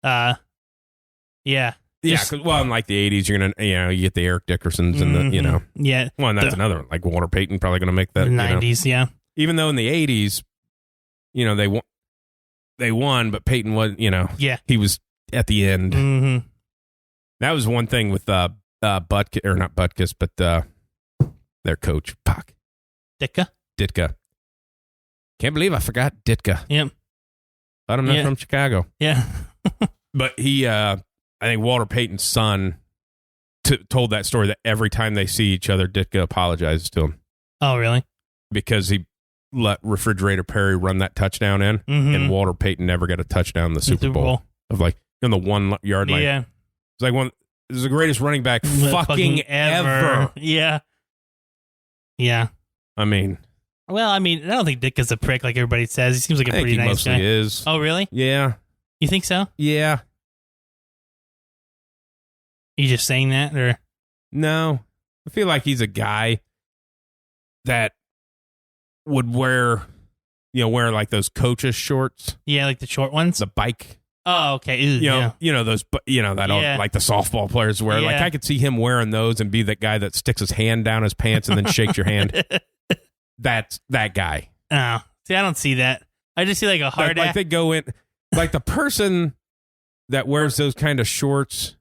Yeah. Yeah, well, in like the 80s, you're going to, you get the Eric Dickersons and the, Yeah. Well, and that's another one. Like Walter Payton probably going to make that. 90s, yeah. Even though in the 80s, they won, but Payton was, he was at the end. Mm-hmm. That was one thing with Butkus, or not Butkus, but their coach, Puck. Ditka. Can't believe I forgot Ditka. Yep. But I'm not from Chicago. Yeah. But he, I think Walter Payton's son told that story that every time they see each other, Ditka apologizes to him. Oh, really? Because he let Refrigerator Perry run that touchdown in, and Walter Payton never got a touchdown in the Super Bowl. Of like, in the 1 yard line. Yeah. It's like this is the greatest running back fucking ever. Yeah. Yeah. I mean, I don't think Ditka's a prick like everybody says. He seems like a pretty nice guy. He mostly is. Oh, really? Yeah. You think so? Yeah. You just saying that, or? No. I feel like he's a guy that would wear like those coaches shorts. Yeah, like the short ones? The bike. Oh, okay. Ew, those, like the softball players wear. Yeah. Like I could see him wearing those and be that guy that sticks his hand down his pants and then shakes your hand. That's that guy. Oh, see, I don't see that. I just see like a hard like they go in, like the person that wears those kind of shorts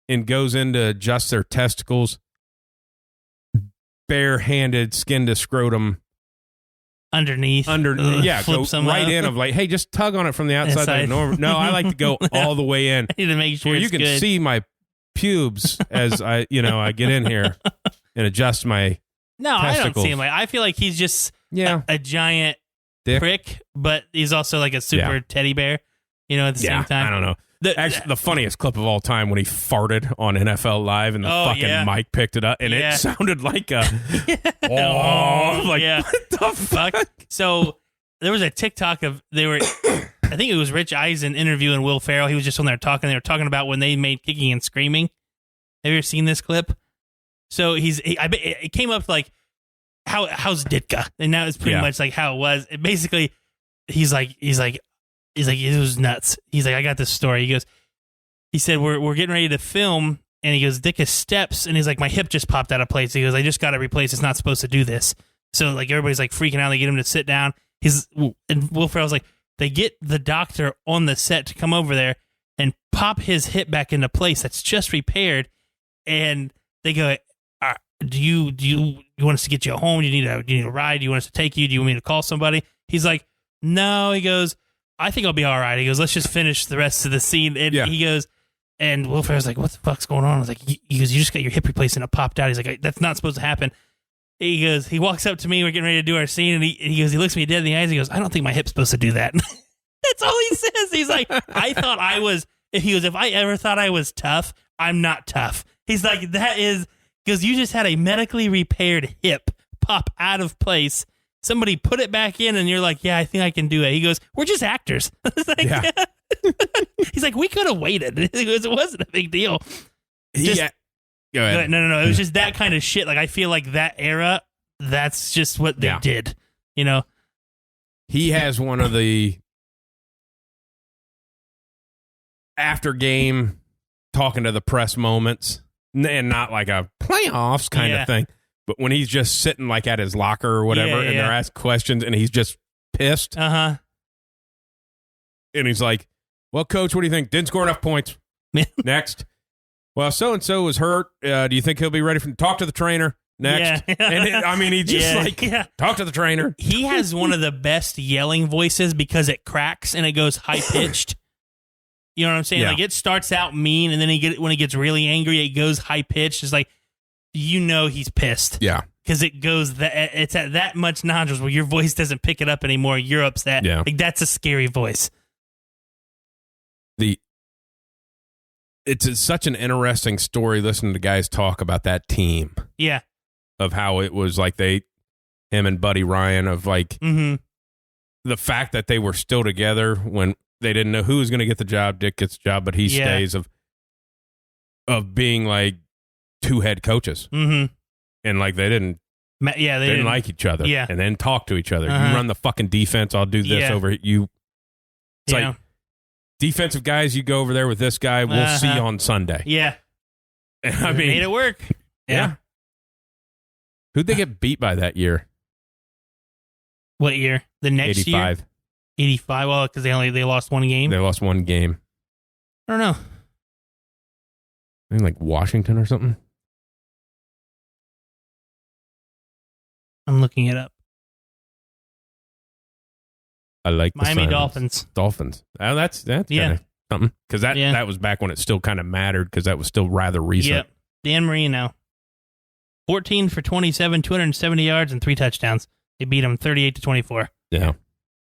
and goes in to adjust their testicles, barehanded, skin to scrotum. Underneath. Go right in of like, hey, just tug on it from the outside. Like no, I like to go all the way in. I need to make sure where it's you can good. see my pubes as I get in here and adjust my testicles. I don't see him like. I feel like he's just a giant prick, but he's also like a super teddy bear. At the same time. I don't know. Actually, the funniest clip of all time when he farted on NFL Live and the mic picked it up and it sounded like a what the fuck? So there was a TikTok of I think it was Rich Eisen interviewing Will Ferrell. He was just on there talking. They were talking about when they made Kicking and Screaming. Have you ever seen this clip? So it came up like how's Ditka, and now it's pretty much like how it was. It basically, he's like it was nuts. He's like, I got this story. He said we're getting ready to film, and he goes, Ditka steps, and he's like, my hip just popped out of place. He goes, I just got to replace. It's not supposed to do this. So like everybody's like freaking out. They get him to sit down. And Will Ferrell's like, they get the doctor on the set to come over there and pop his hip back into place that's just repaired, and they go, do you want us to get you home? Do you need a ride? Do you want us to take you? Do you want me to call somebody? He's like, no. He goes, I think I'll be all right. He goes, let's just finish the rest of the scene. And he goes, and Will Ferrell's like, what the fuck's going on? I was like, he goes, you just got your hip replaced and it popped out. He's like, that's not supposed to happen. He goes, he walks up to me. We're getting ready to do our scene. And he goes, he looks me dead in the eyes. He goes, I don't think my hip's supposed to do that. That's all he says. He's like, I thought I was, if I ever thought I was tough, I'm not tough. He's like, because you just had a medically repaired hip pop out of place. Somebody put it back in, and you're like, yeah, I think I can do it. He goes, we're just actors. He's like, we could have waited. He goes, it wasn't a big deal. Go ahead. No. It was just that kind of shit. Like, I feel like that era, that's just what they did. He has one of the after game talking to the press moments, and not like a playoffs kind of thing. But when he's just sitting like at his locker or whatever, and they're asked questions, and he's just pissed. And he's like, well, coach, what do you think? Didn't score enough points. Next. Well, so-and-so was hurt. Do you think he'll be ready talk to the trainer? Next. Yeah. And he just talk to the trainer. He has one of the best yelling voices because it cracks and it goes high pitched. You know what I'm saying? Yeah. Like it starts out mean and then when he gets really angry, it goes high pitched. It's like, he's pissed. Yeah. Because it's at that much nodules where your voice doesn't pick it up anymore. You're upset. Yeah. Like that's a scary voice. It's such an interesting story listening to guys talk about that team. Yeah. Of how it was like him and Buddy Ryan of like the fact that they were still together when they didn't know who was going to get the job. Dick gets the job, but he stays of being like two head coaches. Mm-hmm. And like they didn't like each other. Yeah. And then talk to each other. You run the fucking defense. I'll do this over you. It's like defensive guys, you go over there with this guy. We'll see you on Sunday. Yeah. I mean, made it work. Yeah. Who'd they get beat by that year? What year? The next 85. year? 85. Well, because they lost one game. They lost one game. I don't know. I think like Washington or something. I'm looking it up. I like Miami Dolphins. Dolphins. Oh, that's kind of something because that was back when it still kind of mattered because that was still rather recent. Yep. Dan Marino, 14 for 27, 270 yards and 3 touchdowns. They beat them 38-24. Yeah,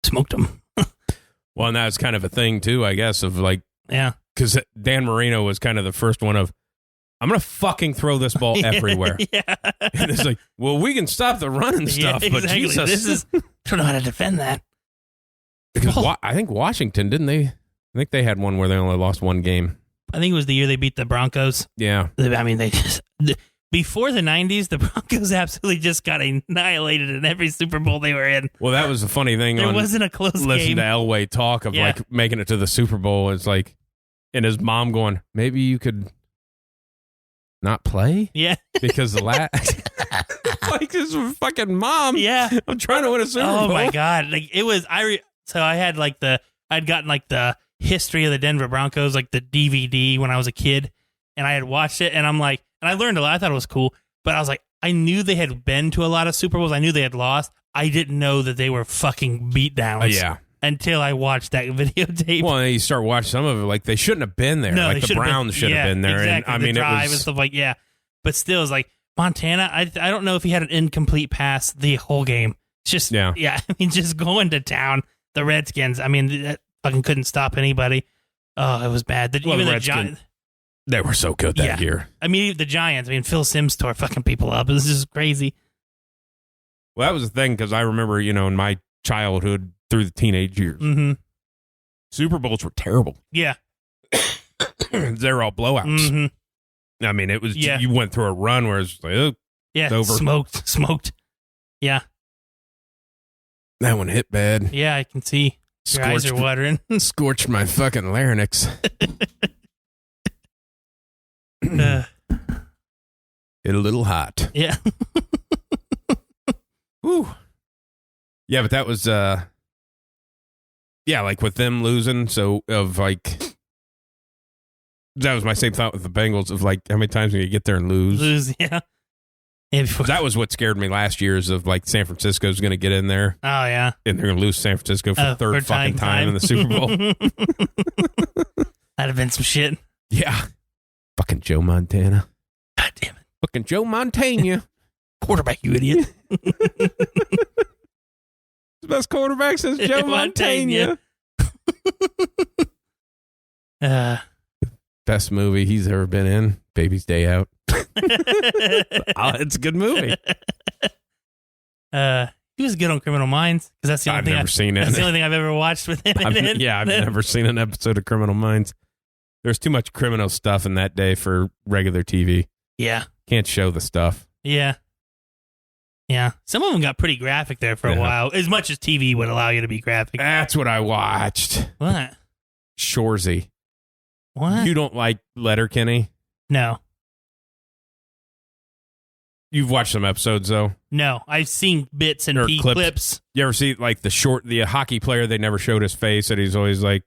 smoked them. Well, and that was kind of a thing too, I guess, of like because Dan Marino was kind of the first one of I'm gonna fucking throw this ball everywhere. Yeah, and it's like, well, we can stop the run and stuff, but Jesus, I don't know how to defend that. Because I think Washington, didn't they? I think they had one where they only lost one game. I think it was the year they beat the Broncos. Yeah. I mean, before the 90s, the Broncos absolutely just got annihilated in every Super Bowl they were in. Well, that was the funny thing. There wasn't a close game. Listen to Elway talk of like making it to the Super Bowl. It's like, and his mom going, maybe you could not play? Yeah. Because the like his fucking mom. Yeah. I'm trying to win a Super Bowl. Oh my God. Like it was, so I had I'd gotten like the history of the Denver Broncos, like the DVD when I was a kid, and I had watched it, and I'm like, and I learned a lot. I thought it was cool, but I was like, I knew they had been to a lot of Super Bowls. I knew they had lost. I didn't know that they were fucking beatdowns. Yeah. Until I watched that videotape. Well, and you start watching some of it, like they shouldn't have been there. No, like the Browns should have been there. Exactly. And I mean, drive it was and stuff like but still, it's like Montana. I don't know if he had an incomplete pass the whole game. It's just I mean, just going to town. The Redskins. I mean, that fucking couldn't stop anybody. Oh, it was bad. Even the Giants. They were so good that year. I mean, the Giants. I mean, Phil Simms tore fucking people up. It was just crazy. Well, that was the thing because I remember, in my childhood through the teenage years, Super Bowls were terrible. Yeah. They were all blowouts. Mm-hmm. I mean, it was you went through a run where it's like, it's over. Smoked. Yeah. That one hit bad. Yeah, I can see. Your eyes are watering. Scorched my fucking larynx. Hit a little hot. Yeah. Woo. Yeah, but that was like with them losing, so of like that was my same thought with the Bengals of like how many times can you get there and lose? Yeah. That was what scared me last year is of like San Francisco's going to get in there. Oh, yeah. And they're going to lose San Francisco for the third fucking time in the Super Bowl. That'd have been some shit. Yeah. Fucking Joe Montana. God damn it. Fucking Joe Montana. Quarterback, you idiot. The best quarterback since Joe Montana. Best movie he's ever been in. Baby's Day Out. It's a good movie. He was good on Criminal Minds because that's the only thing I've never seen it. That's the only thing I've ever watched with him. I've never seen an episode of Criminal Minds. There's too much criminal stuff in that day for regular TV. Yeah, can't show the stuff. Yeah. Some of them got pretty graphic there for a while, as much as TV would allow you to be graphic. That's what I watched. What? Shoresy. What? You don't like Letterkenny? No. You've watched some episodes, though? No. I've seen bits and clips. You ever see, like, the hockey player, they never showed his face, and he's always like,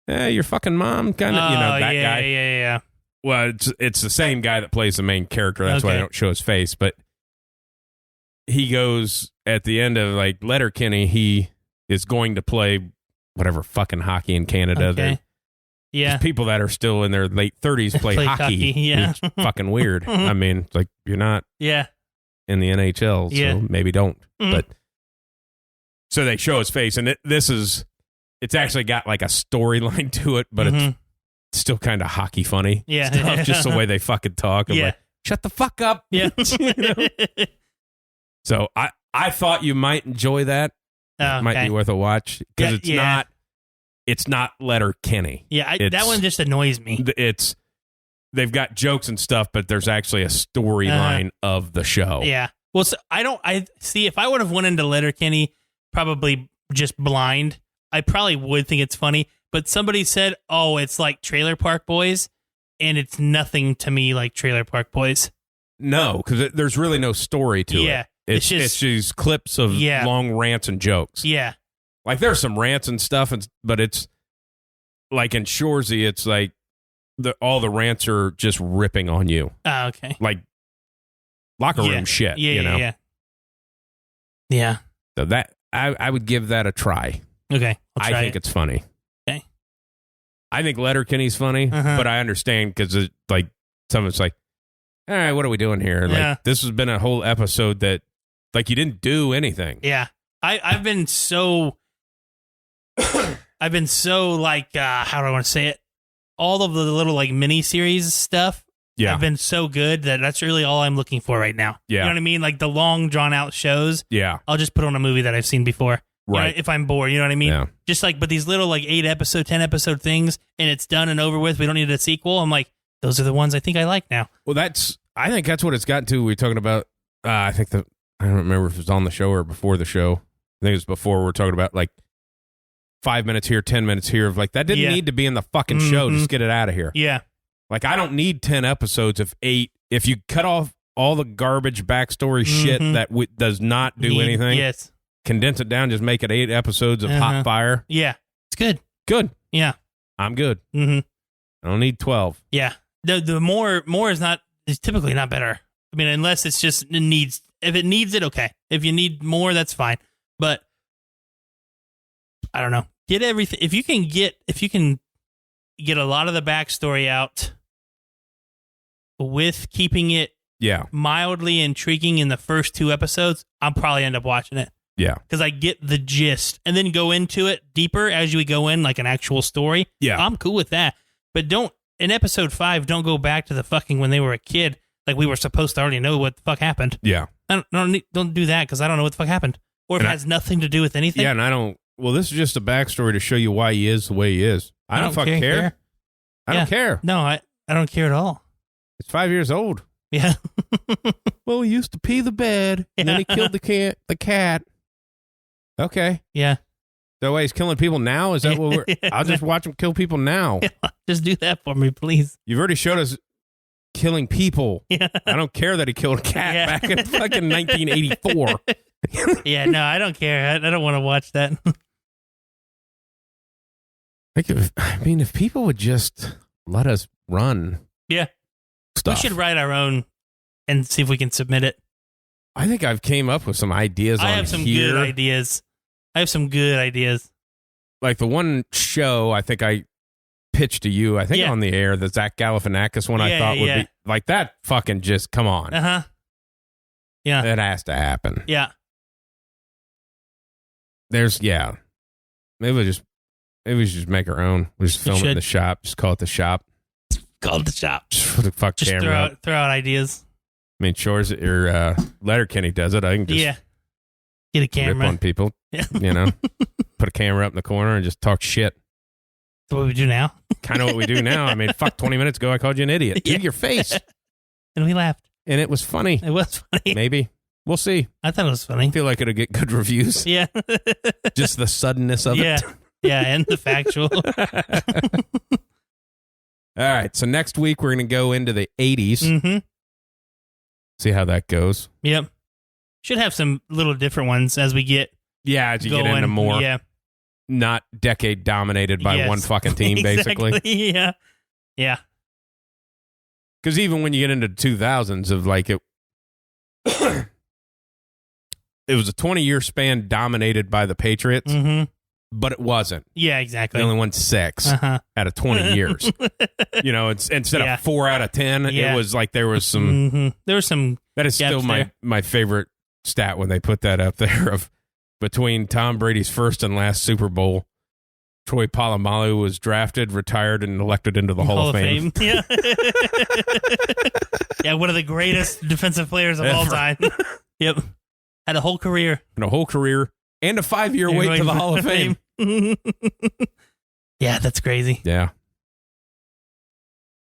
your fucking mom, kind of, that guy? Yeah. Well, it's the same guy that plays the main character. That's why they don't show his face. But he goes at the end of like Letterkenny, he is going to play whatever fucking hockey in Canada. Okay. Yeah. People that are still in their late 30s play hockey. Yeah. It's fucking weird. I mean, it's like you're not in the NHL, so maybe don't. But so they show his face, and it's actually got like a storyline to it, but it's still kind of hockey funny. Yeah. Stuff, just the way they fucking talk. I'm like, shut the fuck up. Yeah. You know? So I thought you might enjoy that. It might be worth a watch because it's not Letterkenny. Yeah, that one just annoys me. They've got jokes and stuff, but there's actually a storyline of the show. Yeah. Well, so I see if I would have went into Letterkenny probably just blind, I probably would think it's funny. But somebody said, "Oh, it's like Trailer Park Boys," and it's nothing to me like Trailer Park Boys. No, because there's really no story to it. It's just clips of long rants and jokes. Yeah. Like there's some rants and stuff, but it's like in Shoresy, it's like all the rants are just ripping on you. Oh, okay. Like locker room shit. Yeah, you know? Yeah. So that I would give that a try. Okay. I think it's funny. Okay. I think Letterkenny's funny, but I understand because like someone's like, all right, what are we doing here? Like this has been a whole episode that like you didn't do anything. Yeah. I've been so like how do I want to say it? All of the little like mini series stuff have been so good that's really all I'm looking for right now. Yeah. You know what I mean? Like the long drawn out shows. Yeah. I'll just put on a movie that I've seen before. Right. You know, if I'm bored, you know what I mean? Yeah. Just like, but these little like 8 episode, 10 episode things and it's done and over with. We don't need a sequel. I'm like, those are the ones I think I like now. Well, I think that's what it's gotten to. We're talking about, I don't remember if it was on the show or before the show. I think it was before. We're talking about like 5 minutes here, 10 minutes here of like, that didn't need to be in the fucking show. Just get it out of here. Yeah. Like, I don't need 10 episodes of 8. If you cut off all the garbage backstory shit that does not do anything. Yes. Condense it down, just make it 8 episodes of hot fire. Yeah. It's good. Good. Yeah. I'm good. I don't need 12. Yeah. The more is typically not better. I mean, unless it's just if it needs it, okay. If you need more, that's fine. But I don't know. Get everything. If you can get a lot of the backstory out with keeping it mildly intriguing in the first 2 episodes, I'll probably end up watching it. Yeah. Because I get the gist and then go into it deeper as we go in, like an actual story. Yeah. I'm cool with that. But in episode 5, don't go back to the fucking when they were a kid. Like we were supposed to already know what the fuck happened. Yeah. Don't do that because I don't know what the fuck happened. Or if it has nothing to do with anything. Yeah, and well, this is just a backstory to show you why he is the way he is. I don't fucking care. I don't care. No, I don't care at all. It's 5 years old. Yeah. Well, he used to pee the bed, and then he killed the cat. Okay. Yeah. So he's killing people now? Is that what we're... I'll just watch him kill people now. Just do that for me, please. You've already showed us killing people. Yeah. I don't care that he killed a cat back in fucking 1984. Yeah, no, I don't care. I don't want to watch that. If people would just let us run stuff. We should write our own and see if we can submit it. I think I've came up with some ideas I have some good ideas. Like the one show I think I pitched to you, I think on the air, the Zach Galifianakis one I thought would be like that fucking just come on. Uh-huh. Yeah. That has to happen. Yeah. Maybe we just make our own. We just film it in the shop. Just call it the shop. Call it the shop. Just put the fuck just camera throw out ideas. I mean, Shores or Letterkenny does it. I can just get a camera, rip on people. Yeah. You know, put a camera up in the corner and just talk shit. That's what we do now. Kind of what we do now. I mean, 20 minutes ago I called you an idiot to your face, and we laughed, and it was funny. It was funny. Maybe we'll see. I thought it was funny. I feel like it'll get good reviews. Yeah, just the suddenness of it. Yeah, and the factual. All right, so next week we're going to go into the 80s. Mm-hmm. See how that goes. Yep. Should have some little different ones as we get as you get into more. Yeah. Not decade dominated by one fucking team, basically. Yeah. Yeah. Because even when you get into the 2000s of like it, a 20-year span dominated by the Patriots, but it wasn't. Yeah, exactly. They only won 6 out of 20 years. You know, it's instead of 4 out of 10, it was like there was some. There was some. That is still my favorite stat when they put that up there of between Tom Brady's first and last Super Bowl. Troy Palamalu was drafted, retired, and elected into the Hall of Fame. Yeah. Yeah, one of the greatest defensive players of all time. Yep. Had a whole career. And a 5-year wait to the Hall of Fame. Yeah, that's crazy. Yeah.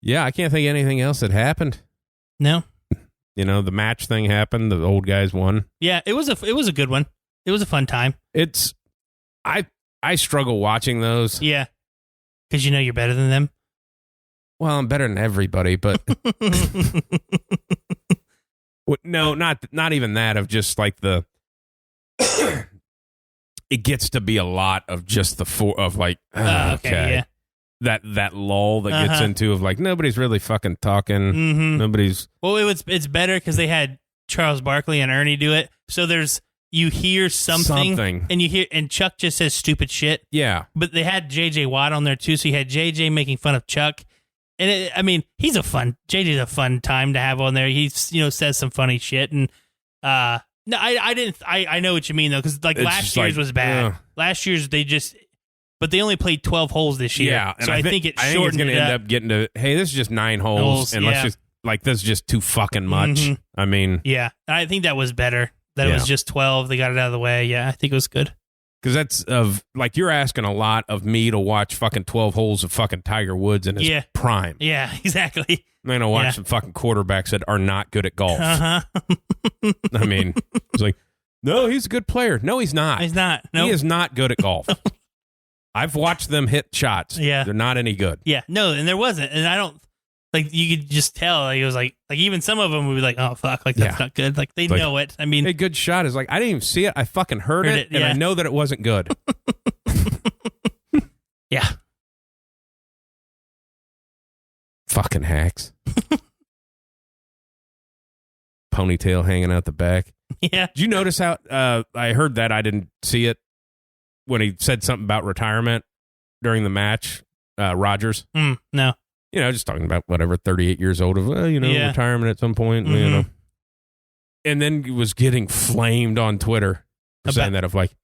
Yeah, I can't think of anything else that happened. No. You know, the match thing happened. The old guys won. Yeah, it was a good one. It was a fun time. I struggle watching those. Yeah. Because you know you're better than them. Well, I'm better than everybody, but no, not even that. Of just like the, it gets to be a lot of just okay. Yeah. That lull that gets into of like nobody's really fucking talking. Nobody's. Well, it's better because they had Charles Barkley and Ernie do it. So you hear something. And Chuck just says stupid shit. Yeah. But they had JJ Watt on there too, so you had JJ making fun of Chuck. And JJ's a fun time to have on there. He says some funny shit, and no, I know what you mean though, because like last year's was bad. Last year's but they only played 12 holes this year. Yeah, so I think it's going to end up getting to, hey, this is just 9 holes and let's just this is just too fucking much. I mean, yeah, I think that was better. That it was just 12. They got it out of the way. Yeah, I think it was good. Because that's you're asking a lot of me to watch fucking 12 holes of fucking Tiger Woods in his prime. Yeah, exactly. I'm going to watch some fucking quarterbacks that are not good at golf. I mean, it's like, no, he's a good player. No, he's not. He's not. No. He is not good at golf. I've watched them hit shots. Yeah. They're not any good. Yeah, no, and there wasn't. And I don't, you could just tell. It was like even some of them would be like, oh, fuck, that's not good. Like, they know it. I mean. A good shot is like, I didn't even see it. I fucking heard it, and I know that it wasn't good. Yeah. Fucking hacks. Ponytail hanging out the back. Yeah. Did you notice how I heard that? I didn't see it when he said something about retirement during the match. Rogers. No. Just talking about whatever, 38 years old of retirement at some point. And then he was getting flamed on Twitter for saying that of like,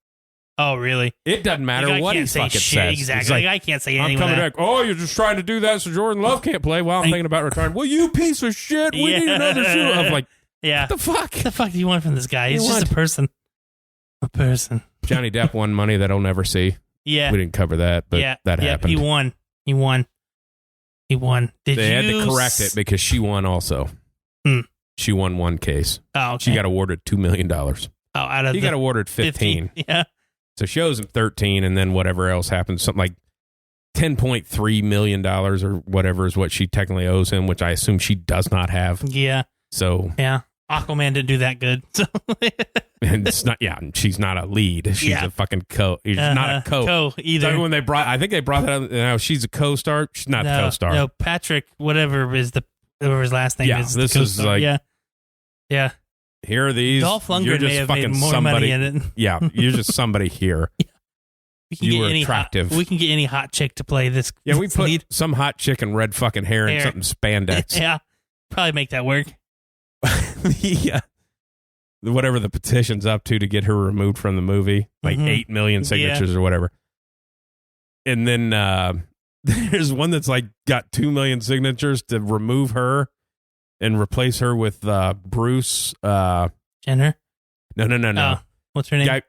oh, really? It doesn't matter what he fucking says. Exactly. I can't say anything. I'm coming back. Oh, you're just trying to do that so Jordan Love can't play. Well, I'm thinking about retiring. Well, you piece of shit. We need another shoe. I'm like, what the fuck? What the fuck do you want from this guy? He's just a person. A person. Johnny Depp won money that I'll never see. Yeah. We didn't cover that, but that happened. He won. They had to correct it because she won also. She won one case. Oh, okay. She got awarded $2 million. Oh, he got awarded 15. Yeah. So she owes him 13, and then whatever else happens, something like $10.3 million or whatever is what she technically owes him, which I assume she does not have. Yeah. So yeah, Aquaman didn't do that good. So and it's not. Yeah, she's not a lead. She's a fucking co. She's not a co either. So when I think they brought that up. Now she's a co-star. She's not the co-star. No, Patrick, whatever his last name is. This is like yeah. Here are these. Dolph Lundgren may have made more money in it. Yeah, you're just somebody here. You were attractive. We can get any hot chick to play this. Yeah, we put lead. Some hot chick in red fucking hair and something spandex. Yeah, probably make that work. Yeah. Whatever the petition's up to get her removed from the movie, like 8 million signatures or whatever. And then there's one that's like got 2 million signatures to remove her and replace her with Bruce Jenner. No. What's her name?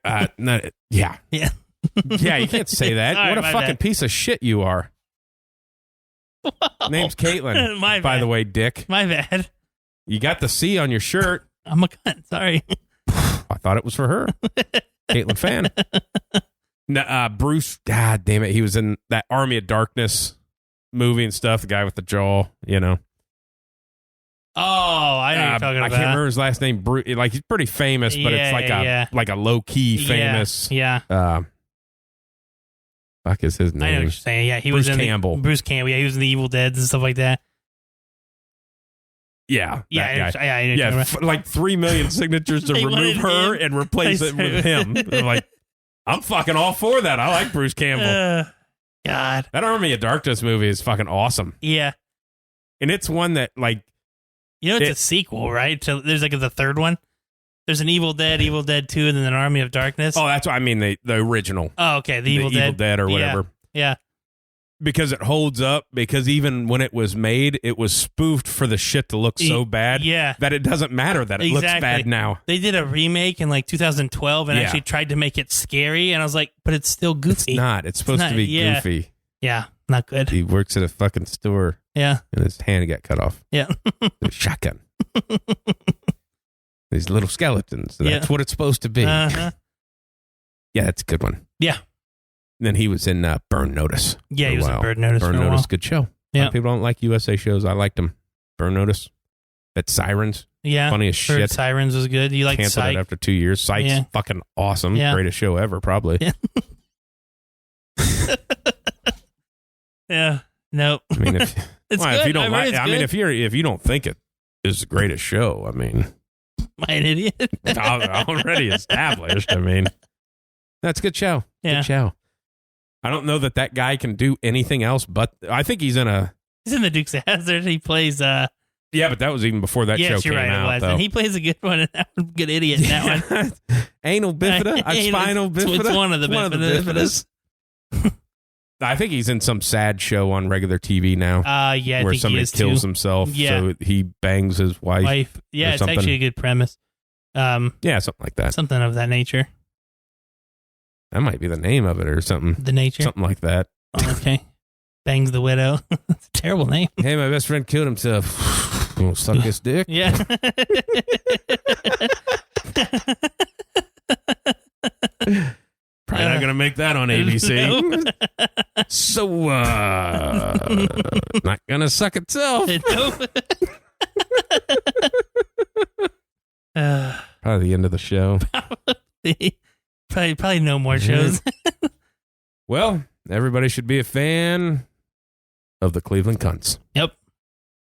Yeah. Yeah, you can't say that. What a fucking piece of shit you are. Whoa. Name's Caitlin. By the way, dick. My bad. You got the C on your shirt. I'm a cunt. Sorry. I thought it was for her. Caitlin fan. No, Bruce, god damn it. He was in that Army of Darkness movie and stuff. The guy with the jaw, Oh, I know what you're talking about. I can't remember his last name. Bruce, like he's pretty famous, but it's like a low key famous. Yeah. Fuck is his name? I know what you're saying. Yeah, he Bruce was in Campbell. Bruce Campbell. Yeah, he was in the Evil Dead and stuff like that. Yeah. Yeah. Yeah. Like 3 million signatures to remove her and replace it with him. I'm like, I'm fucking all for that. I like Bruce Campbell. God. That Army of Darkness movie is fucking awesome. Yeah. And it's one that, like... it's a sequel, right? So there's like the third one. There's an Evil Dead 2, and then an Army of Darkness. Oh, that's what I mean, the original. Oh, okay. The Evil Dead or whatever. Yeah. Because it holds up, because even when it was made, it was spoofed for the shit to look so bad that it doesn't matter that it looks bad now. They did a remake in like 2012 and actually tried to make it scary, and I was like, but it's still goofy. It's not. It's supposed to be goofy. Yeah, not good. He works at a fucking store. Yeah. And his hand got cut off. Yeah. With a shotgun. These little skeletons. That's what it's supposed to be. Uh-huh. Yeah, that's a good one. Yeah. And then he was in Burn Notice. Yeah, he was in Burn Notice. Burn Notice, good show. Yeah. People don't like USA shows. I liked them. Burn Notice. That Sirens. Yeah. Funny as shit. Sirens was good. You like Canceled Psych? it after 2 years. Psych's fucking awesome. Yeah. Greatest show ever, probably. Yeah. Yeah. Nope. I mean, if you don't like, if you don't think it is the greatest show, I mean, am I an idiot? Already established. I mean, that's a good show. Yeah. Good show. I don't know that guy can do anything else, but I think he's in the Dukes of Hazzard. He plays. Yeah, but that was even before that show came out. It was. And he plays a good one. Good idiot in that one. Anal bifida, spinal bifida. It's one of the bifidas. I think he's in some sad show on regular TV now. Yeah, where somebody kills himself, so he bangs his wife. Yeah, it's actually a good premise. Yeah, something like that. Something of that nature. That might be the name of it or something. The nature? Something like that. Oh, okay. Bangs the widow. That's a terrible name. Hey, my best friend killed himself. You want to suck his dick? Yeah. Probably not going to make that on ABC. No. So, not going to suck itself. Probably the end of the show. Probably no more shows. Well, everybody should be a fan of the Cleveland Cunts. Yep.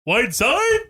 Wideside?